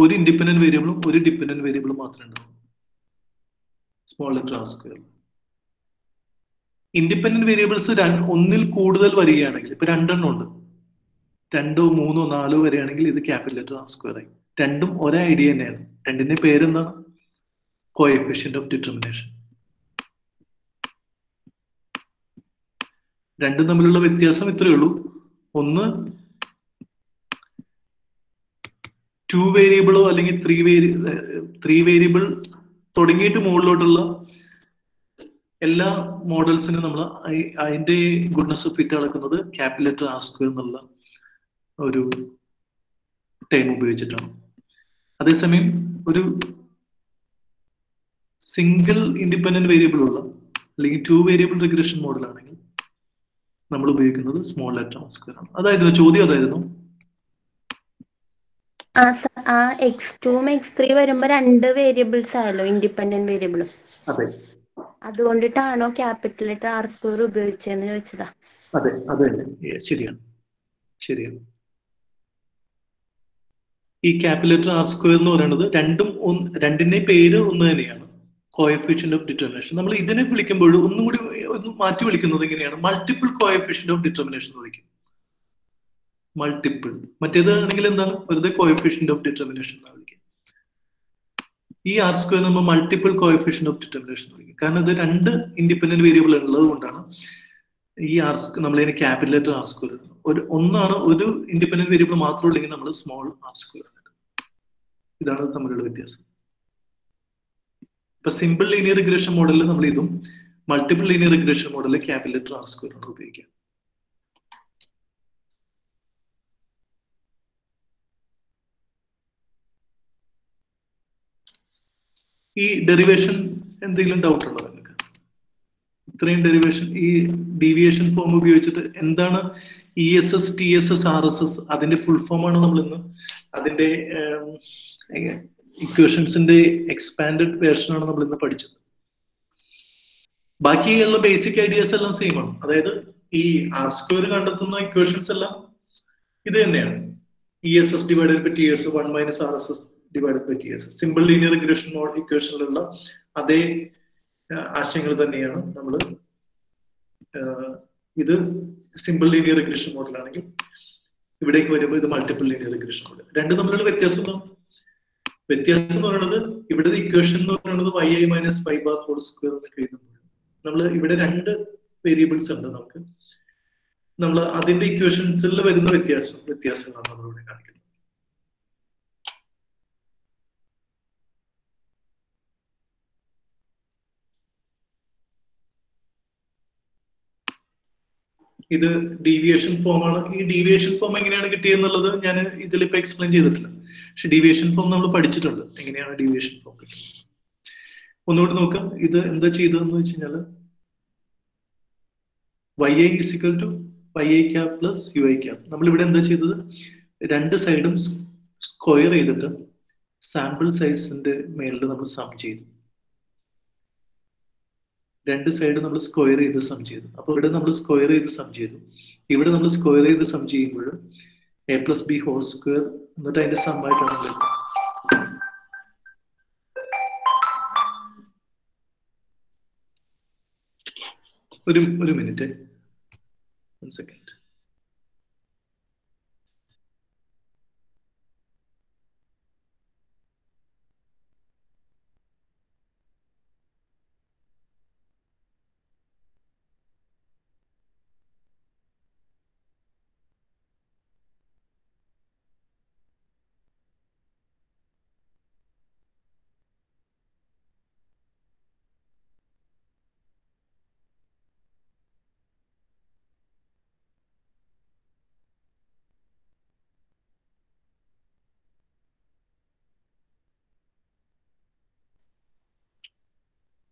ഒരു ഇൻഡിപെൻഡന്റ് വേരിയബിളും ഒരു ഡിപെൻഡന്റ് വേരിയബിളും മാത്രമേ ഉണ്ടാവും small letter R square. Independent variables ഒന്നിൽ കൂടുതൽ വരികയാണെങ്കിൽ, ഇപ്പൊ രണ്ടെണ്ണം ഉണ്ട്, 2, 3, 4 വരെയാണെങ്കിൽ ഇത് ക്യാപിറ്റൽ ലെറ്റർ ആർ സ്ക്വയർ ആയി. രണ്ടും ഒരേ ഐഡിയ തന്നെയാണ്. രണ്ടിന്റെ പേരെന്താണ്? Coefficient of determination. രണ്ടും തമ്മിലുള്ള വ്യത്യാസം ഇത്രയേ ഉള്ളൂ. ഒന്ന് 2 വേരിയബിളോ അല്ലെങ്കിൽ 3 വേരിയബിൾ തുടങ്ങിയിട്ട് മുകളിലോട്ടുള്ള എല്ലാ മോഡൽസിനും നമ്മൾ അതിന്റെ ഗുഡ്നസ് ഫിറ്റ് അളക്കുന്നത് ക്യാപിറ്റൽ ലെറ്റർ ആർ സ്ക്വയർ എന്നുള്ള ഒരു ടൈം ഉപയോഗിച്ചിട്ടാണ്. അതേസമയം ഒരു സിംഗിൾ ഇൻഡിപെൻഡന്റ് വേരിയബിൾ ഉള്ള അല്ലെങ്കിൽ 2 വേരിയബിൾ റിഗ്രഷൻ മോഡൽ ആണെങ്കിൽ നമ്മൾ ഉപയോഗിക്കുന്നത് സ്മോൾ ലെറ്റർ ആർ സ്ക്വയർ ആണ്. അതായിരുന്നു ചോദ്യം, അതായിരുന്നു. ആ x2ഉം x3 വരുമ്പോ 2 വേരിയബിൾസ് ആയല്ലോ, ഇൻഡിപെൻഡന്റ് വേരിയബിളും. അതെ, അതുകൊണ്ടിട്ടാണോ ക്യാപിറ്റൽ ലെറ്റർ ആർ സ്ക്വയർ ഉപയോഗിച്ചതെന്ന് ചോദിച്ചതാ. അതെ, അതെ, ശരിയാണ്, ശരിയാണ്. ഈ ക്യാപിറ്റൽ ലെറ്റർ ആർ സ്ക്വയർ എന്ന് പറയുന്നത് രണ്ടിന്റെ പേര് ഒന്ന് തന്നെയാണ്, കോഎഫിഷ്യന്റ് ഓഫ് ഡിറ്റർമിനേഷൻ. നമ്മൾ ഇതിനെ വിളിക്കുമ്പോൾ ഒന്നും കൂടി ഒന്ന് മാറ്റി വിളിക്കുന്നത് എങ്ങനെയാണ്? മൾട്ടിപ്പിൾ കോഎഫിഷ്യന്റ് ഓഫ് ഡിറ്റർമിനേഷൻ എന്ന് വിളിക്കും. മൾട്ടിപ്പിൾ. മറ്റേത് ആണെങ്കിൽ എന്താണ്? വെറുതെ കോഎഫിഷ്യന്റ് ഓഫ് ഡിറ്റർമിനേഷൻ എന്നാണ് വിളിക്കുക. ഈ ആർ സ്ക്വയർ നമ്മൾ മൾട്ടിപ്പിൾ കോഎഫിഷ്യന്റ് ഓഫ് ഡിറ്റർമിനേഷൻ വിളിക്കും. കാരണം ഇത് 2 ഇൻഡിപെൻഡന്റ് വേരിയബിൾ ഉള്ളത് കൊണ്ടാണ് ഈ നമ്മളതിനെ ക്യാപിറ്റൽ ലെറ്റർ ആർ സ്ക്വയർ. ഒന്നാണ് ഒരു ഇൻഡിപെൻഡന്റ് വേരിയബിൾ മാത്രം ഉള്ളെങ്കിൽ നമ്മൾ സ്മോൾ ആർ സ്ക്വയർ. ഇതാണ് തമ്മിലുള്ള വ്യത്യാസം. ഇപ്പൊ സിമ്പിൾ ലീനിയർ റിഗ്രഷൻ മോഡലിൽ നമ്മൾ ഇതും, മൾട്ടിപ്പിൾ ലീനിയർ റിഗ്രഷൻ മോഡലിൽ ക്യാപിറ്റൽ ലെറ്റർ ആർ സ്ക്വയർ ആണ് ഉപയോഗിക്കുക. ഈ ഡെറിവേഷൻ എന്തെങ്കിലും ഡൗട്ട് ഉണ്ടോ നിങ്ങൾക്ക്? ഇത്രയും ഡെറിവേഷൻ, ഈ ഡീവിയേഷൻ ഫോം ഉപയോഗിച്ചിട്ട് എന്താണ് ESS, TSS, RSS അതിന്റെ ഫുൾ ഫോം ആണ് നമ്മൾ ഇന്ന്. അതിന്റെ ഇക്വേഷൻസിന്റെ എക്സ്പാൻഡഡ് വേർഷൻ ആണ് നമ്മൾ ഇന്ന് പഠിച്ചത്. ബാക്കിയുള്ള ബേസിക് ഐഡിയാസ് എല്ലാം സെയിം ആണ്. അതായത് ഈ ആർ സ്ക്വയർ കണ്ടെത്തുന്ന ഇക്വേഷൻസ് എല്ലാം ഇത് തന്നെയാണ്. ESS divided by TS 1 minus RSS divided by TS. Simple linear regression ഇക്വേഷനിലുള്ള അതേ ആശയങ്ങൾ തന്നെയാണ് നമ്മൾ. ഇത് സിമ്പിൾ ലീനിയർ റിഗ്രഷൻ മോഡലാണെങ്കിൽ ഇവിടേക്ക് വരുമ്പോൾ ഇത് മൾട്ടിപ്പിൾ ലീനിയർ റിഗ്രഷൻ മോഡൽ. രണ്ടും തമ്മിലുള്ള വ്യത്യാസം എന്താണ്? വ്യത്യാസം എന്ന് പറയുന്നത് ഇവിടുത്തെ ഇക്വേഷൻ എന്ന് പറയുന്നത് yi minus y bar whole square എന്നൊക്കെ എഴുതുമ്പോൾ നമ്മൾ ഇവിടെ 2 വേരിയബിൾസ് ഉണ്ട് നമുക്ക്. നമ്മൾ അതിന്റെ ഇക്വേഷൻസിൽ വരുന്ന വ്യത്യാസങ്ങളാണ് നമ്മളിവിടെ കാണിക്കുന്നത്. ഇത് ഡീവിയേഷൻ ഫോം ആണ്. ഈ ഡീവിയേഷൻ ഫോം എങ്ങനെയാണ് കിട്ടിയെന്നുള്ളത് ഞാൻ ഇതിലിപ്പോ എക്സ്പ്ലെയിൻ ചെയ്തിട്ടില്ല. പക്ഷെ ഡീവിയേഷൻ ഫോം നമ്മൾ പഠിച്ചിട്ടുണ്ട്, എങ്ങനെയാണ് ഡീവിയേഷൻ ഫോം കിട്ടുന്നത്. ഒന്നുകൂടി നോക്കാം. ഇത് എന്താ ചെയ്തതെന്ന് വെച്ച് കഴിഞ്ഞാല് yi is equal to yi cap plus ui cap. നമ്മൾ ഇവിടെ എന്താ ചെയ്തത്? 2 സൈഡും സ്ക്വയർ ചെയ്തിട്ട് സാമ്പിൾ സൈസിന്റെ മേലിൽ നമ്മൾ സം ചെയ്തു. 2 സൈഡ് നമ്മൾ സ്ക്വയർ ചെയ്ത് സം ചെയ്തു. അപ്പൊ ഇവിടെ നമ്മൾ സ്ക്വയർ ചെയ്ത് സം ചെയ്തു. ഇവിടെ നമ്മൾ സ്ക്വയർ ചെയ്ത് സം ചെയ്യുമ്പോൾ a plus b whole square എന്നിട്ട് അതിന്റെ സം ആയിട്ടാണ് വരുന്നത്. ഒരു മിനിറ്റ്, 1 സെക്കൻഡ്.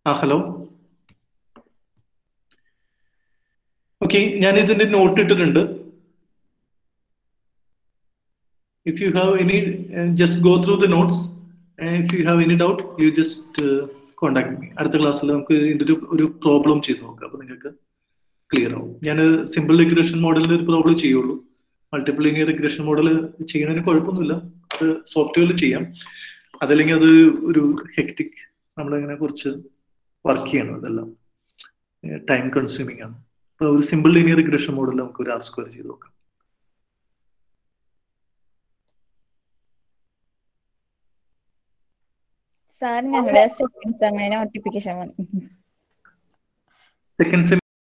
ഹലോ. ഓക്കെ, ഞാൻ ഇതിന്റെ നോട്ട് ഇട്ടിട്ടുണ്ട്. If you have any, just go through the notes. And if you have any doubt, you just contact me. അടുത്ത ക്ലാസ്സിൽ നമുക്ക് ഇതിന്റെ ഒരു പ്രോബ്ലം ചെയ്ത് നോക്കാം. അപ്പൊ നിങ്ങൾക്ക് ക്ലിയർ ആവും. ഞാൻ സിമ്പിൾ റിഗ്രഷൻ മോഡലിൽ ഒരു പ്രോബ്ലം ചെയ്യുള്ളൂ. മൾട്ടിപ്പിൾ ലീനിയർ റിഗ്രഷൻ മോഡൽ ചെയ്യുന്നതിന് കുഴപ്പമൊന്നുമില്ല. അത് സോഫ്റ്റ്വെയറിൽ ചെയ്യാം. അതല്ലെങ്കിൽ അത് ഒരു ഹെക്ടിക്, നമ്മളിങ്ങനെ കുറച്ച് വർക്ക് ചെയ്യണം. അതെല്ലാം ടൈം കൺസ്യൂമിങ് ആണ്. അപ്പൊ ഒരു സിമ്പിൾ ലീനിയർ റിഗ്രഷൻ മോഡൽ നമുക്ക് ഒരു R² ചെയ്ത് നോക്കാം. സാർ ഞങ്ങളുടെ സെക്കൻഡ് സെമ്മിന് നോട്ടിഫിക്കേഷൻ വന്നു. സെക്കൻഡ്